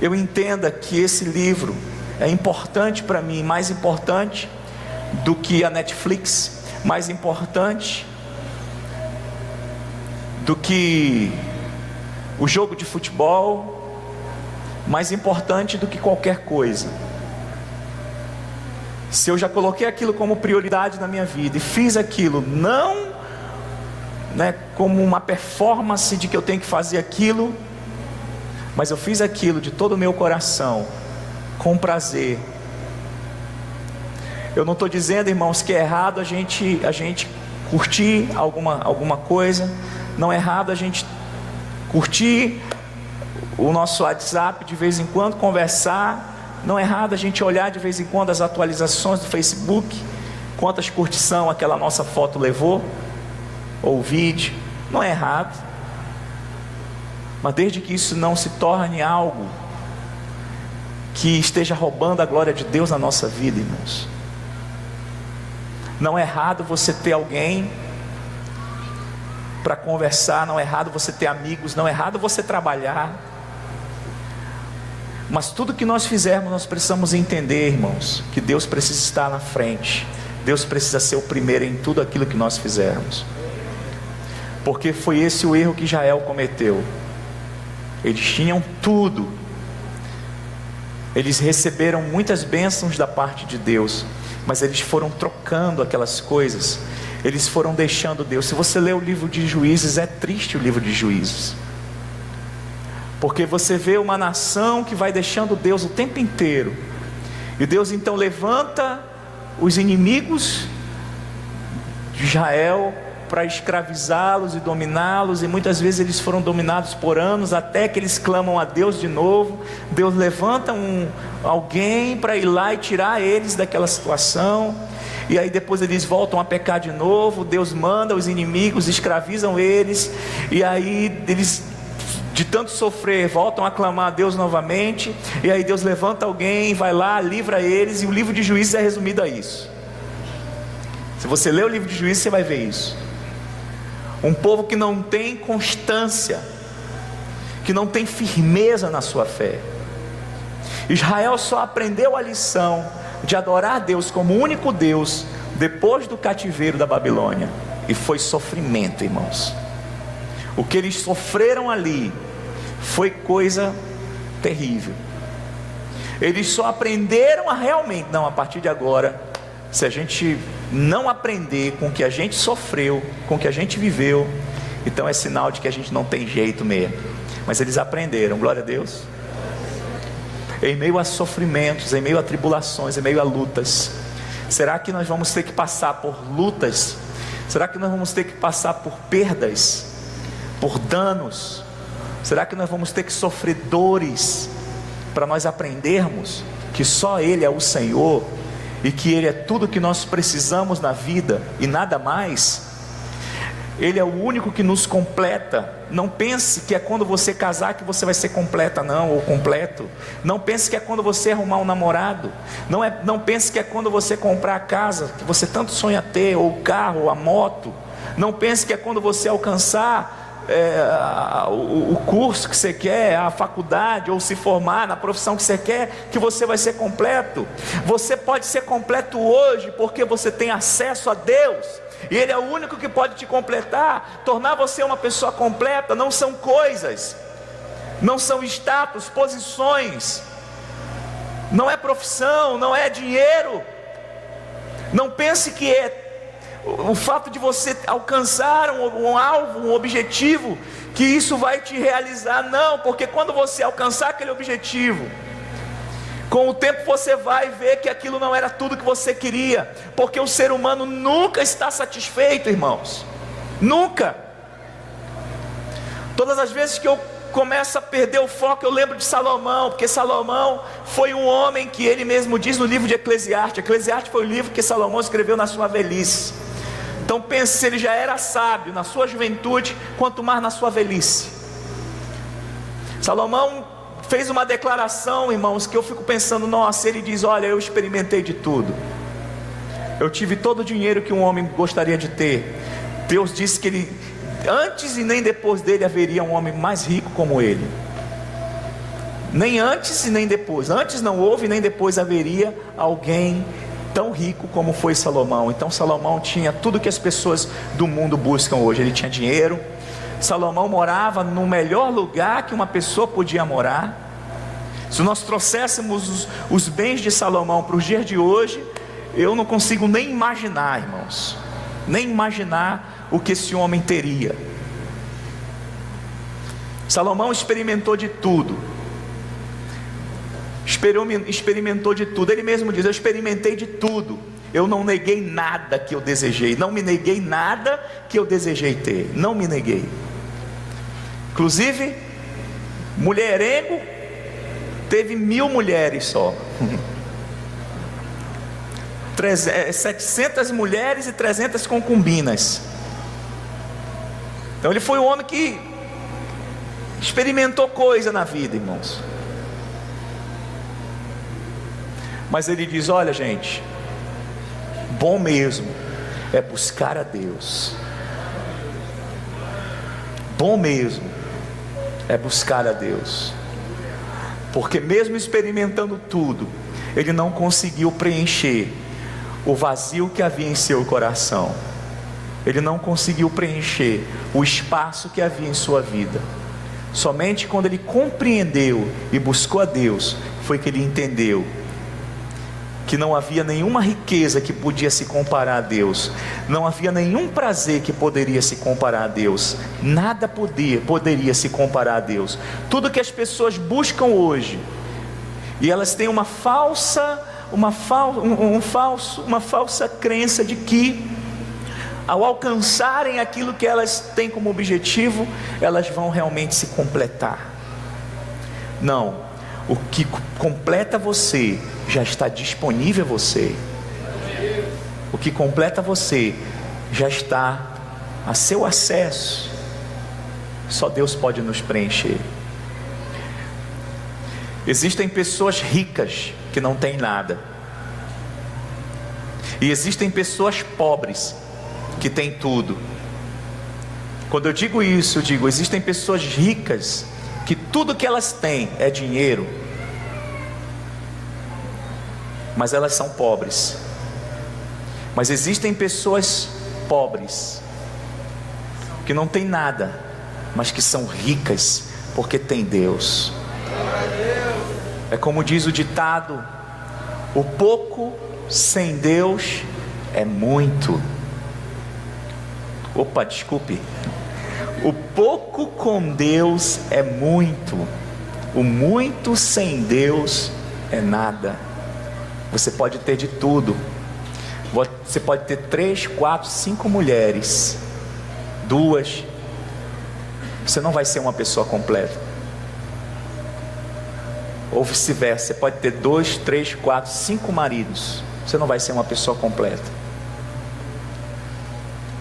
eu entenda que esse livro é importante para mim, mais importante do que a Netflix, mais importante do que o jogo de futebol, mais importante do que qualquer coisa. Se eu já coloquei aquilo como prioridade na minha vida e fiz aquilo não como uma performance de que eu tenho que fazer aquilo, mas eu fiz aquilo de todo o meu coração, com prazer. Eu não estou dizendo, irmãos, que é errado a gente curtir alguma coisa. Não é errado a gente curtir o nosso WhatsApp de vez em quando, conversar. Não é errado a gente olhar de vez em quando as atualizações do Facebook, quantas curtições aquela nossa foto levou, ou vídeo. Não é errado, mas desde que isso não se torne algo que esteja roubando a glória de Deus na nossa vida, irmãos. Não é errado você ter alguém para conversar, não é errado você ter amigos, não é errado você trabalhar. Mas tudo que nós fizermos, nós precisamos entender, irmãos, que Deus precisa estar na frente. Deus precisa ser o primeiro em tudo aquilo que nós fizermos. Porque foi esse o erro que Israel cometeu. Eles tinham tudo. Eles receberam muitas bênçãos da parte de Deus, mas eles foram trocando aquelas coisas. Eles foram deixando Deus. Se você ler o livro de Juízes, é triste o livro de Juízes, porque você vê uma nação que vai deixando Deus o tempo inteiro. E Deus então levanta os inimigos de Israel para escravizá-los e dominá-los, e muitas vezes eles foram dominados por anos, até que eles clamam a Deus de novo. Deus levanta alguém para ir lá e tirar eles daquela situação, e aí depois eles voltam a pecar de novo. Deus manda os inimigos, escravizam eles, e aí eles, de tanto sofrer, voltam a clamar a Deus novamente, e aí Deus levanta alguém, vai lá, livra eles, e o livro de Juízes é resumido a isso. Se você ler o livro de Juízes, você vai ver isso. Um povo que não tem constância, que não tem firmeza na sua fé. Israel só aprendeu a lição de adorar Deus como único Deus depois do cativeiro da Babilônia, e foi sofrimento, irmãos. O que eles sofreram ali foi coisa terrível. Eles só aprenderam a realmente, não, a partir de agora, se a gente não aprender com o que a gente sofreu, com o que a gente viveu, então é sinal de que a gente não tem jeito mesmo. Mas eles aprenderam, glória a Deus. Em meio a sofrimentos, em meio a tribulações, em meio a lutas, será que nós vamos ter que passar por lutas? Será que nós vamos ter que passar por perdas, por danos? Será que nós vamos ter que sofrer dores para nós aprendermos que só Ele é o Senhor e que Ele é tudo que nós precisamos na vida e nada mais? Ele é o único que nos completa. Não pense que é quando você casar que você vai ser completa, não, ou completo. Não pense que é quando você arrumar um namorado. Não pense que é quando você comprar a casa que você tanto sonha ter, ou o carro, ou a moto. Não pense que é quando você alcançar o curso que você quer, a faculdade, ou se formar na profissão que você quer, que você vai ser completo. Você pode ser completo hoje porque você tem acesso a Deus, e Ele é o único que pode te completar, tornar você uma pessoa completa. Não são coisas, não são status, posições, não é profissão, não é dinheiro, Não pense que é o fato de você alcançar um alvo, um objetivo, que isso vai te realizar. Não, porque quando você alcançar aquele objetivo, com o tempo você vai ver que aquilo não era tudo que você queria, porque o ser humano nunca está satisfeito, irmãos, nunca. Todas as vezes que eu começo a perder o foco, eu lembro de Salomão, porque Salomão foi um homem que ele mesmo diz no livro de Eclesiastes. Eclesiastes foi o livro que Salomão escreveu na sua velhice. Então pense, se ele já era sábio na sua juventude, quanto mais na sua velhice. Salomão fez uma declaração, irmãos, que eu fico pensando, nossa, ele diz: olha, eu experimentei de tudo, eu tive todo o dinheiro que um homem gostaria de ter. Deus disse que ele, antes e nem depois dele haveria um homem mais rico como ele. Nem antes e nem depois. Antes não houve, nem depois haveria alguém tão rico como foi Salomão. Então Salomão tinha tudo que as pessoas do mundo buscam hoje. Ele tinha dinheiro. Salomão morava no melhor lugar que uma pessoa podia morar. Se nós trouxéssemos os bens de Salomão para os dias de hoje, eu não consigo nem imaginar, irmãos, nem imaginar o que esse homem teria. Salomão experimentou de tudo. Experimentou de tudo. Ele mesmo diz: eu experimentei de tudo, eu não neguei nada que eu desejei, não me neguei nada que eu desejei ter, não me neguei. Inclusive, mulherengo, teve 1000 mulheres só. 700 mulheres e 300 concubinas. Então ele foi um homem que experimentou coisa na vida, irmãos. Mas ele diz: olha, gente, bom mesmo é buscar a Deus. Bom mesmo é buscar a Deus. Porque mesmo experimentando tudo, ele não conseguiu preencher o vazio que havia em seu coração. Ele não conseguiu preencher o espaço que havia em sua vida. Somente quando ele compreendeu e buscou a Deus, foi que ele entendeu que não havia nenhuma riqueza que podia se comparar a Deus, não havia nenhum prazer que poderia se comparar a Deus, nada poderia se comparar a Deus. Tudo que as pessoas buscam hoje, e elas têm uma falsa crença de que ao alcançarem aquilo que elas têm como objetivo, elas vão realmente se completar. Não, o que completa você já está disponível a você. O que completa você já está a seu acesso. Só Deus pode nos preencher. Existem pessoas ricas que não têm nada, e existem pessoas pobres que têm tudo. Quando eu digo isso, eu digo: existem pessoas ricas que tudo que elas têm é dinheiro, mas elas são pobres. Mas existem pessoas pobres que não têm nada, mas que são ricas porque têm Deus. É como diz o ditado: o pouco sem Deus é muito. Opa, desculpe. O pouco com Deus é muito. O muito sem Deus é nada. Você pode ter de tudo. Você pode ter 3, 4, 5 mulheres, 2. Você não vai ser uma pessoa completa. Ou vice-versa, você pode ter 2, 3, 4, 5 maridos. Você não vai ser uma pessoa completa.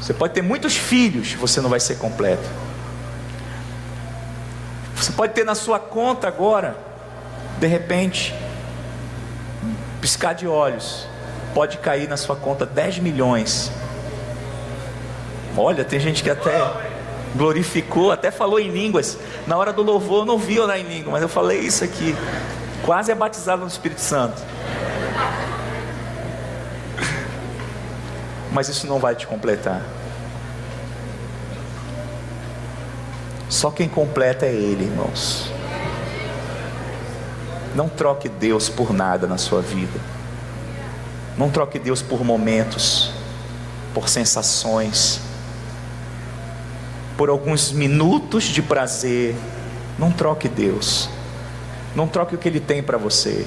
Você pode ter muitos filhos, você não vai ser completo. Você pode ter na sua conta agora, de repente, piscar de olhos, pode cair na sua conta 10 milhões. Olha, tem gente que até glorificou, até falou em línguas. Na hora do louvor eu não vi orar em língua, mas eu falei isso aqui. Quase é batizado no Espírito Santo. Mas isso não vai te completar. Só quem completa é Ele, irmãos. Não troque Deus por nada na sua vida. Não troque Deus por momentos, por sensações, por alguns minutos de prazer. Não troque Deus. Não troque o que Ele tem para você.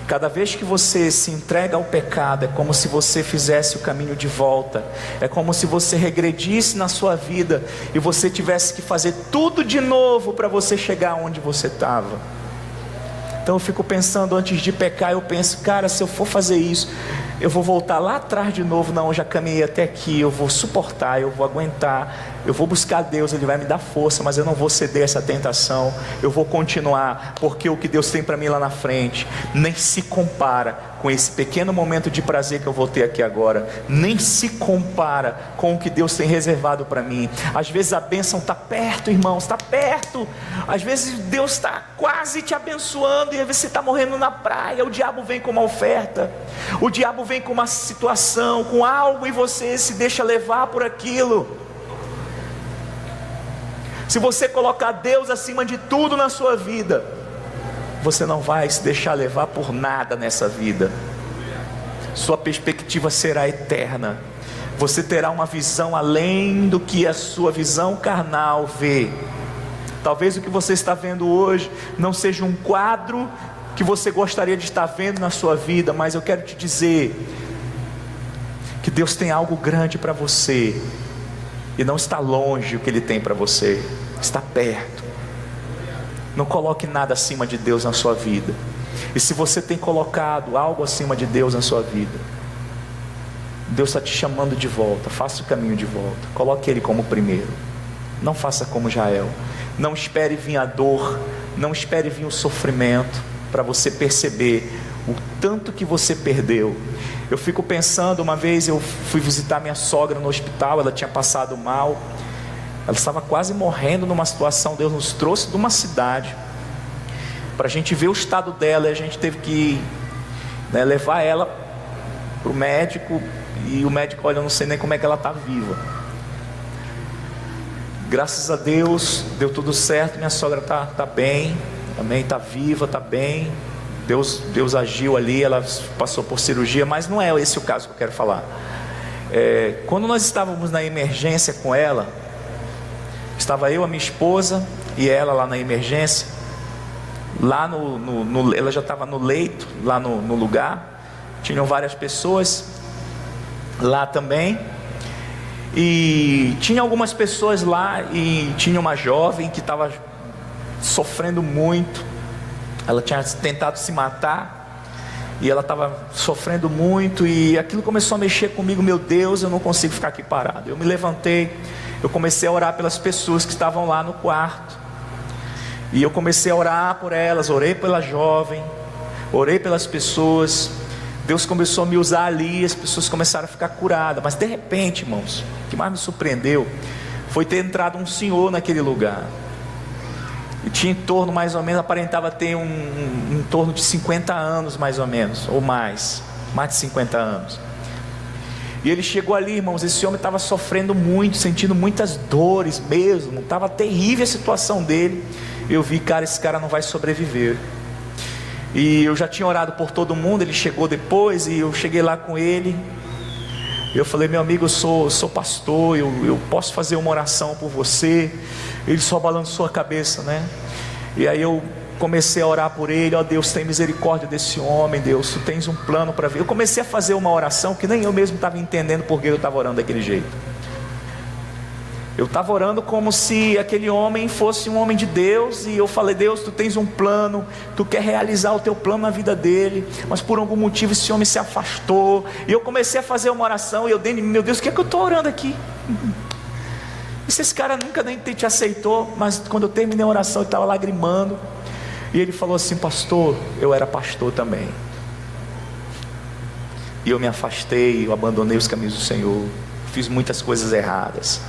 Cada vez que você se entrega ao pecado, é como se você fizesse o caminho de volta. É como se você regredisse na sua vida e você tivesse que fazer tudo de novo para você chegar onde você estava. Então eu fico pensando, antes de pecar, eu penso, cara, se eu for fazer isso, eu vou voltar lá atrás de novo. Não, eu já caminhei até aqui, eu vou suportar, eu vou aguentar, eu vou buscar Deus, Ele vai me dar força, mas eu não vou ceder a essa tentação, eu vou continuar, porque o que Deus tem para mim lá na frente nem se compara com esse pequeno momento de prazer que eu vou ter aqui agora, nem se compara com o que Deus tem reservado para mim. Às vezes a bênção está perto, irmãos, está perto. Às vezes Deus está quase te abençoando e você está morrendo na praia. O diabo vem com uma oferta, o diabo vem com uma situação, com algo, e você se deixa levar por aquilo. Se você colocar Deus acima de tudo na sua vida, você não vai se deixar levar por nada nessa vida. Sua perspectiva será eterna. Você terá uma visão além do que a sua visão carnal vê. Talvez o que você está vendo hoje não seja um quadro que você gostaria de estar vendo na sua vida, mas eu quero te dizer que Deus tem algo grande para você, e não está longe o que Ele tem para você, está perto. Não coloque nada acima de Deus na sua vida. E se você tem colocado algo acima de Deus na sua vida, Deus está te chamando de volta. Faça o caminho de volta, coloque Ele como primeiro. Não faça como Jael. Não espere vir a dor, não espere vir o sofrimento para você perceber o tanto que você perdeu. Eu fico pensando, uma vez eu fui visitar minha sogra no hospital, ela tinha passado mal, ela estava quase morrendo numa situação. Deus nos trouxe de uma cidade para a gente ver o estado dela, e a gente teve que levar ela para o médico, e o médico, olha, eu não sei nem como é que ela está viva. Graças a Deus, deu tudo certo, minha sogra está bem, amém, está viva, está bem. Deus agiu ali, ela passou por cirurgia, mas não é esse o caso que eu quero falar. Quando nós estávamos na emergência com ela, estava eu, a minha esposa e ela lá na emergência, lá ela já estava no leito, lá no lugar, tinham várias pessoas lá também, e tinha algumas pessoas lá, e tinha uma jovem que estava sofrendo muito. Ela tinha tentado se matar, e ela estava sofrendo muito, e aquilo começou a mexer comigo. Meu Deus, eu não consigo ficar aqui parado. Eu me levantei, eu comecei a orar pelas pessoas que estavam lá no quarto, e eu comecei a orar por elas, orei pela jovem, orei pelas pessoas. Deus começou a me usar ali, as pessoas começaram a ficar curadas. Mas de repente, irmãos, o que mais me surpreendeu foi ter entrado um senhor naquele lugar. E tinha em torno, mais ou menos, aparentava ter em torno de 50 anos mais ou menos, ou mais de 50 anos. E ele chegou ali, irmãos, esse homem estava sofrendo muito, sentindo muitas dores mesmo, estava terrível a situação dele. Eu vi, cara, esse cara não vai sobreviver. E eu já tinha orado por todo mundo. Ele chegou depois, e eu cheguei lá com ele. Eu falei, meu amigo, eu sou pastor, eu posso fazer uma oração por você? Ele só balançou a cabeça, né? E aí eu comecei a orar por ele. Ó Deus, tem misericórdia desse homem, Deus, tu tens um plano para ver. Eu comecei a fazer uma oração que nem eu mesmo estava entendendo porque eu estava orando daquele jeito. Eu estava orando como se aquele homem fosse um homem de Deus, e eu falei, Deus, tu tens um plano, tu quer realizar o teu plano na vida dele, mas por algum motivo esse homem se afastou. E eu comecei a fazer uma oração, e eu dei, meu Deus, o que é que eu estou orando aqui? E se esse cara nunca nem te aceitou? Mas quando eu terminei a oração, eu estava lagrimando, e ele falou assim, pastor, eu era pastor também, e eu me afastei, eu abandonei os caminhos do Senhor, fiz muitas coisas erradas,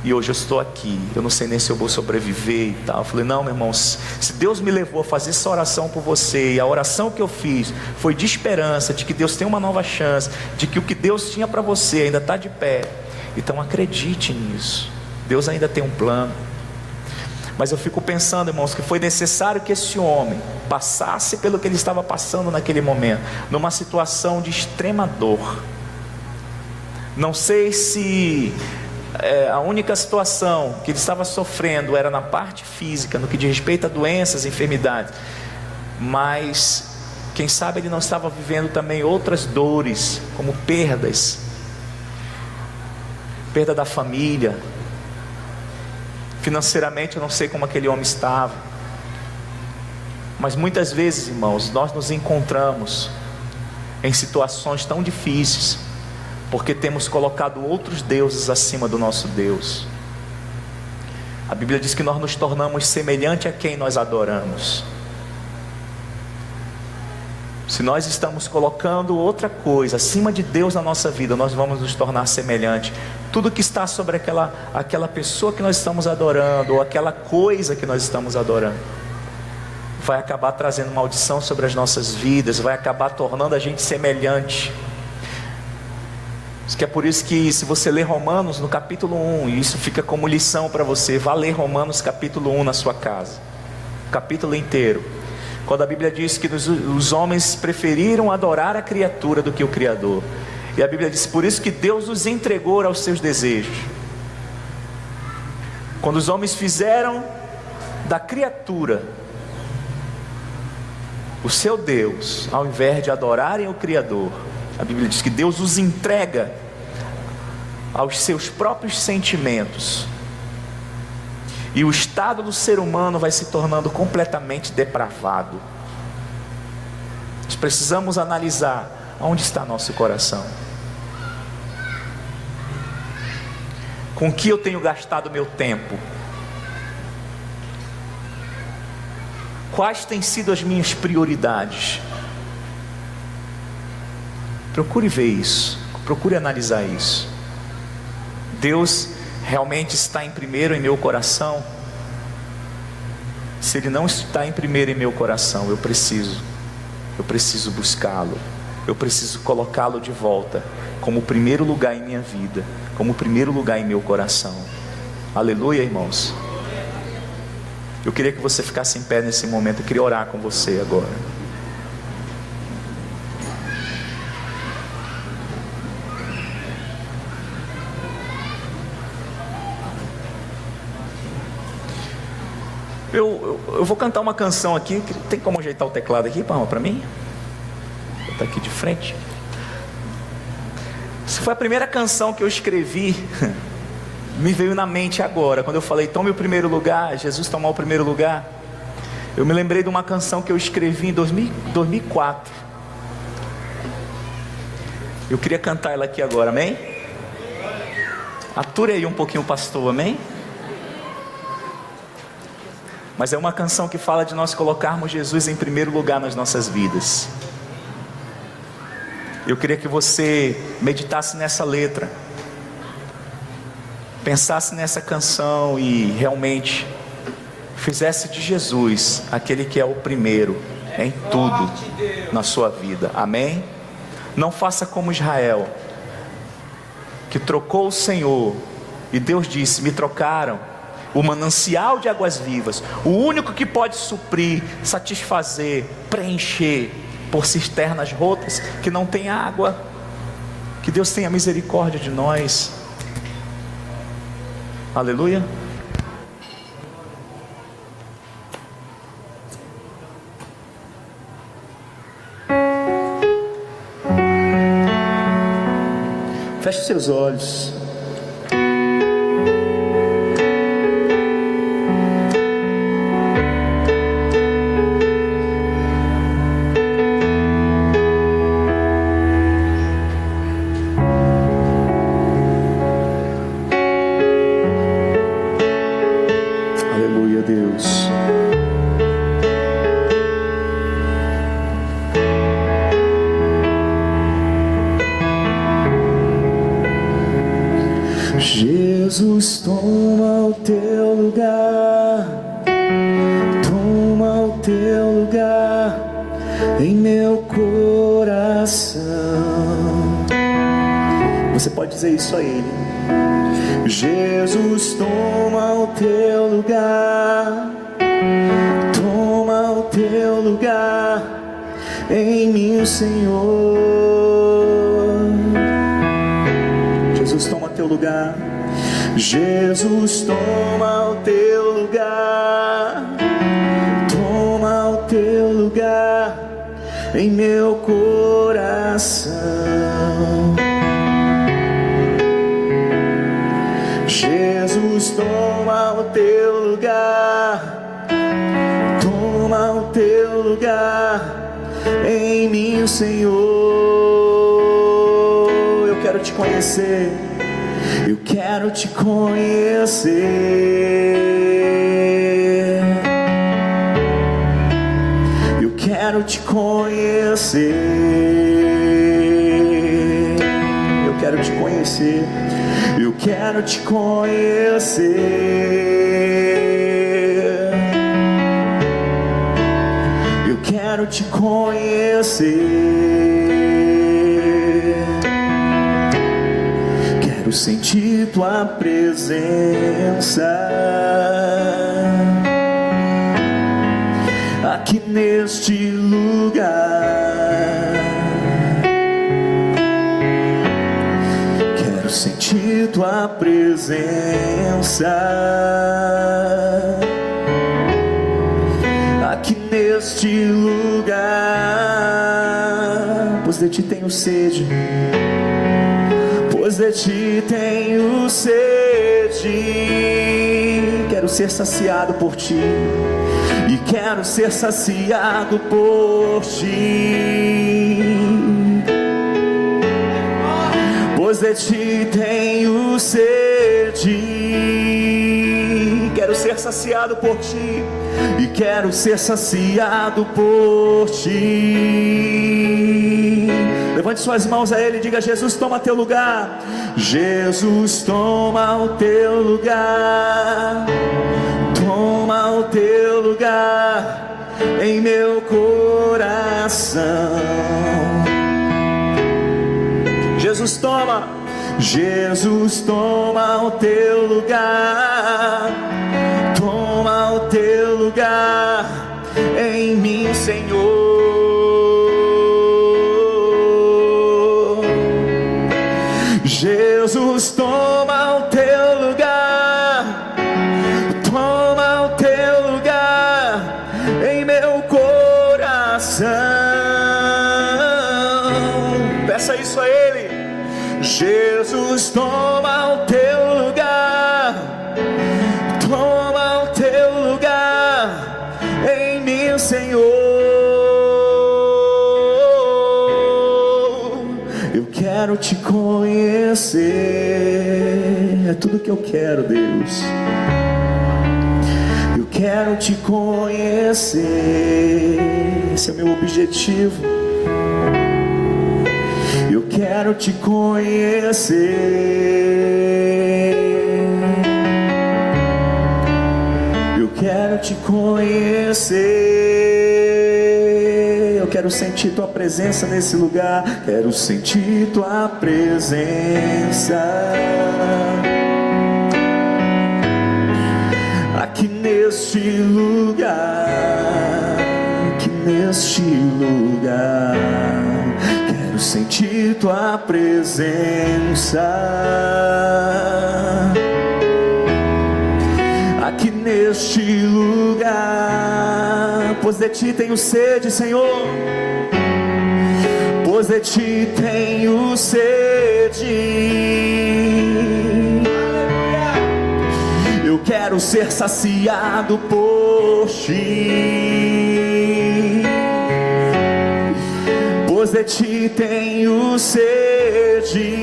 e hoje eu estou aqui, eu não sei nem se eu vou sobreviver e tal. Eu falei, não, meu irmão, se Deus me levou a fazer essa oração por você, e a oração que eu fiz foi de esperança, de que Deus tem uma nova chance, de que o que Deus tinha para você ainda está de pé, então acredite nisso, Deus ainda tem um plano. Mas eu fico pensando, irmãos, que foi necessário que esse homem passasse pelo que ele estava passando naquele momento, numa situação de extrema dor. Não sei se a única situação que ele estava sofrendo era na parte física, no que diz respeito a doenças, enfermidades, mas quem sabe ele não estava vivendo também outras dores, como perdas, perda da família. Financeiramente eu não sei como aquele homem estava, mas muitas vezes, irmãos, nós nos encontramos em situações tão difíceis, porque temos colocado outros deuses acima do nosso Deus. A Bíblia diz que nós nos tornamos semelhante a quem nós adoramos. Se nós estamos colocando outra coisa acima de Deus na nossa vida, nós vamos nos tornar semelhante. Tudo que está sobre aquela pessoa que nós estamos adorando, ou aquela coisa que nós estamos adorando, vai acabar trazendo maldição sobre as nossas vidas, vai acabar tornando a gente semelhante. Que é por isso que, se você ler Romanos no capítulo 1, e isso fica como lição para você, vá ler Romanos capítulo 1 na sua casa, o capítulo inteiro, quando a Bíblia diz que os homens preferiram adorar a criatura do que o Criador, e a Bíblia diz, por isso que Deus os entregou aos seus desejos. Quando os homens fizeram da criatura o seu Deus, ao invés de adorarem o Criador, a Bíblia diz que Deus os entrega aos seus próprios sentimentos, e o estado do ser humano vai se tornando completamente depravado. Nós precisamos analisar onde está nosso coração, com que eu tenho gastado meu tempo, quais têm sido as minhas prioridades. Procure ver isso, procure analisar isso. Deus realmente está em primeiro em meu coração? Se Ele não está em primeiro em meu coração, eu preciso buscá-lo, eu preciso colocá-lo de volta como o primeiro lugar em minha vida, como o primeiro lugar em meu coração. Aleluia, irmãos. Eu queria que você ficasse em pé nesse momento, eu queria orar com você agora. Eu vou cantar uma canção aqui. Tem como ajeitar o teclado aqui, para mim? Vou botar aqui de frente. Essa foi a primeira canção que eu escrevi. Me veio na mente agora, quando eu falei, tome o primeiro lugar, Jesus tomar o primeiro lugar. Eu me lembrei de uma canção que eu escrevi em 2004. Eu queria cantar ela aqui agora, amém? Ature aí um pouquinho, pastor, amém? Mas é uma canção que fala de nós colocarmos Jesus em primeiro lugar nas nossas vidas. Eu queria que você meditasse nessa letra, pensasse nessa canção e realmente fizesse de Jesus aquele que é o primeiro em tudo na sua vida, amém? Não faça como Israel, que trocou o Senhor, e Deus disse, me trocaram o manancial de águas vivas, o único que pode suprir, satisfazer, preencher, por cisternas rotas, que não tem água. Que Deus tenha misericórdia de nós. Aleluia. Feche seus olhos. Jesus, toma o teu lugar, toma o teu lugar em meu coração. Você pode dizer isso a Ele. Jesus, toma o teu lugar, toma o teu lugar em mim, Senhor. Jesus, toma teu lugar. Jesus, toma o teu lugar, toma o teu lugar em meu coração. Jesus, toma o teu lugar, toma o teu lugar em mim, Senhor. Eu quero te conhecer, eu quero te conhecer. Eu quero te conhecer. Eu quero te conhecer. Eu quero te conhecer. Eu quero te conhecer. Quero sentir tua presença aqui neste lugar. Quero sentir tua presença aqui neste lugar. Pois de ti tenho sede, pois de ti tenho sede. Quero ser saciado por ti, e quero ser saciado por ti. Pois de ti tenho sede. Quero ser saciado por ti, e quero ser saciado por ti. Levante suas mãos a Ele e diga: Jesus, toma teu lugar. Jesus, toma o teu lugar, toma o teu lugar em meu coração. Jesus, toma. Jesus, toma o teu lugar, toma o teu lugar em mim, Senhor. Jesus, toma o teu lugar, toma o teu lugar em meu coração. Peça isso a Ele. Jesus, toma o teu lugar, toma o teu lugar em mim, Senhor. Eu quero te conhecer, é tudo que eu quero, Deus. Eu quero te conhecer, esse é o meu objetivo. Eu quero te conhecer. Eu quero te conhecer. Eu quero sentir tua presença nesse lugar. Quero sentir tua presença aqui neste lugar. Aqui neste lugar. Quero sentir tua presença aqui neste lugar. Pois de ti tenho sede, Senhor. Pois de ti tenho sede. Eu quero ser saciado por ti. Pois de ti tenho sede.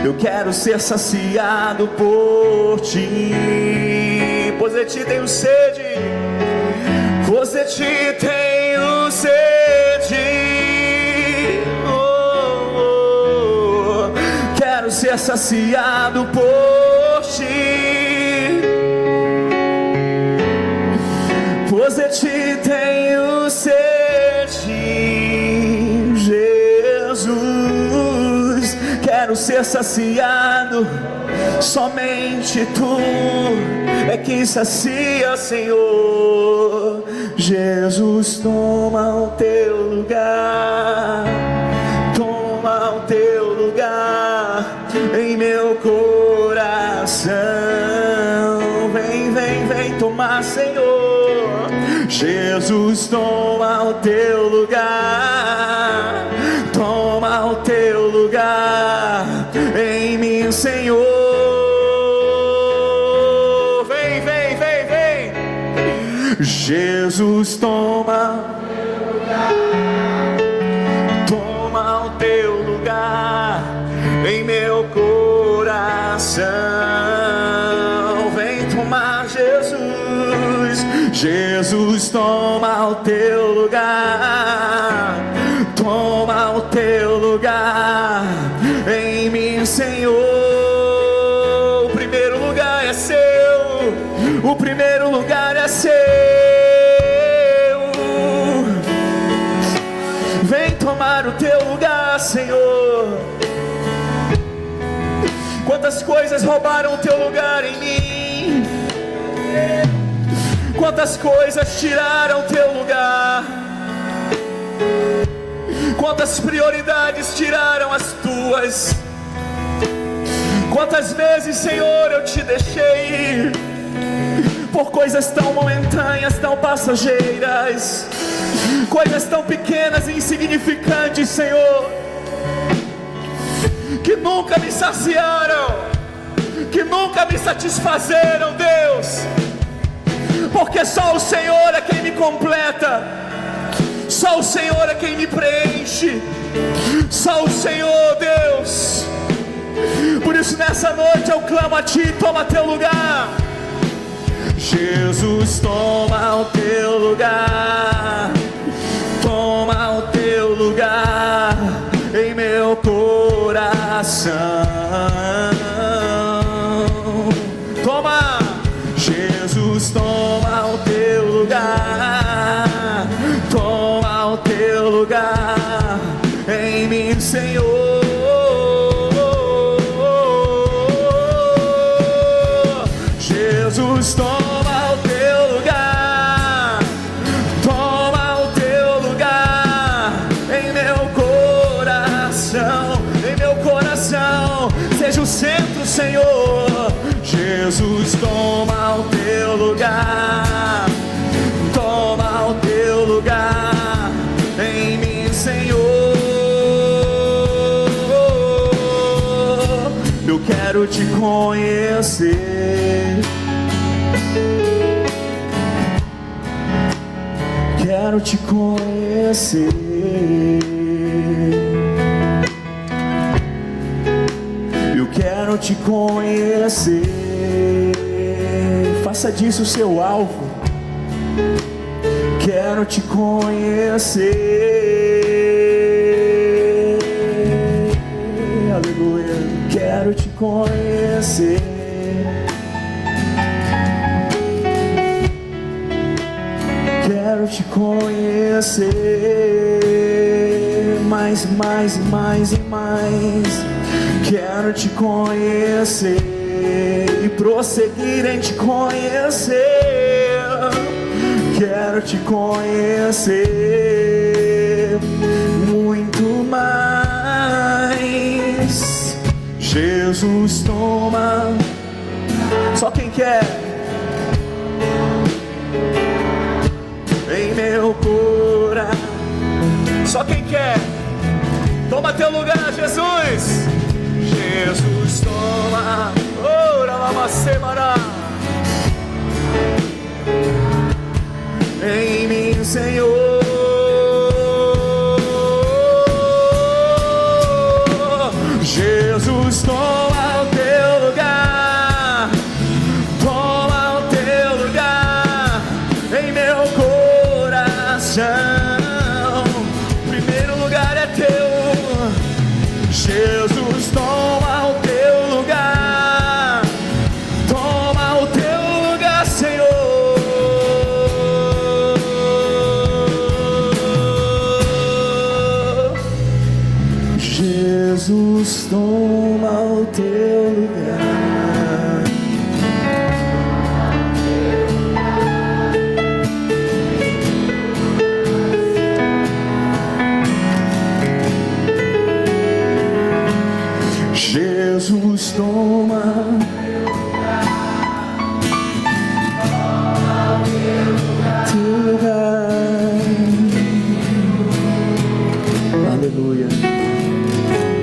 Eu quero ser saciado por ti. Pois de ti tenho sede. Pois de ti tenho sede. Quero ser saciado por ti. Pois de ti tenho sede, Jesus. quero ser saciado. Somente tu é quem sacia, Senhor. Jesus, toma o teu lugar, toma o teu lugar em meu coração. Vem, vem, vem tomar, Senhor. Jesus, toma o teu lugar, toma o teu lugar em mim, Senhor. Vem, vem, vem, vem. Jesus, toma o teu lugar em meu coração. Vem tomar, Jesus. Jesus, toma o teu lugar, toma o teu lugar em mim, Senhor. O primeiro lugar é seu, o primeiro lugar é seu. Vem tomar o teu lugar, Senhor. Quantas coisas roubaram o teu lugar em mim, quantas coisas tiraram o teu lugar, quantas prioridades tiraram as tuas. Quantas vezes, Senhor, eu te deixei ir por coisas tão momentâneas, tão passageiras, coisas tão pequenas e insignificantes, Senhor, que nunca me saciaram, que nunca me satisfazeram, Deus. Porque só o Senhor é quem me completa, só o Senhor é quem me preenche, só o Senhor, Deus. Por isso nessa noite eu clamo a Ti, toma teu lugar. Jesus, toma o teu lugar, toma o teu lugar em meu coração. Toma, Jesus, toma o teu lugar, toma o teu lugar em mim, Senhor. Jesus, toma o teu lugar, toma o teu lugar em meu coração, em meu coração. Seja o centro, Senhor. Jesus, toma o teu lugar, toma o teu lugar em mim, Senhor. Eu quero te conhecer, quero te conhecer. Eu quero te conhecer. Faça disso o seu alvo. Quero te conhecer. Aleluia. Quero te conhecer. Quero te conhecer mais, mais, mais e mais. Quero te conhecer e prosseguir em te conhecer. Quero te conhecer muito mais. Jesus, toma. Só quem quer. Em meu coração. Só quem quer. Toma teu lugar, Jesus. Jesus, toma. Ora, lama semana. Em mim, Senhor. Jesus, toma o teu lugar, toma o teu lugar em meu coração. Primeiro lugar é teu. Jesus, toma o teu lugar, toma Jesus, toma o teu lugar. Jesus, toma teu lugar. Aleluia.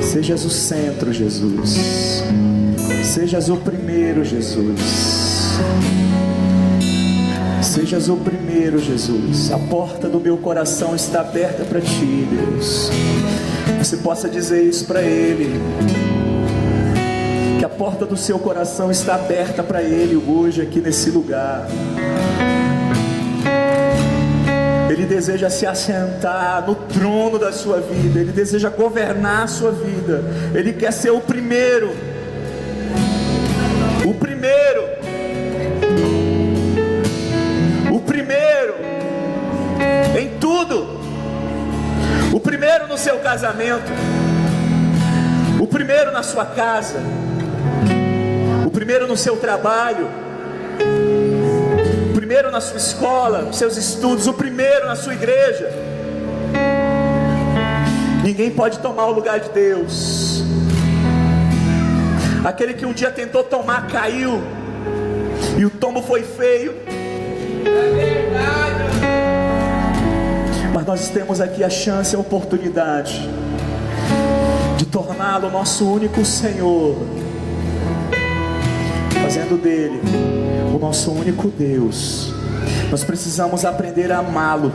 Sejas o centro, Jesus. Sejas o primeiro, Jesus. Sejas o primeiro, Jesus. A porta do meu coração está aberta para ti, Deus. Você possa dizer isso para Ele. Que a porta do seu coração está aberta para Ele hoje aqui nesse lugar. Ele deseja se assentar no trono da sua vida. Ele deseja governar a sua vida. Ele quer ser o primeiro. O primeiro. O primeiro em tudo. O primeiro no seu casamento. O primeiro na sua casa. O primeiro no seu trabalho. O primeiro na sua escola, nos seus estudos. O primeiro na sua igreja. Ninguém pode tomar o lugar de Deus. Aquele que um dia tentou tomar, caiu. E o tombo foi feio. É verdade. Mas nós temos aqui a chance, a oportunidade de torná-lo nosso único Senhor, fazendo dele o nosso único Deus. Nós precisamos aprender a amá-lo.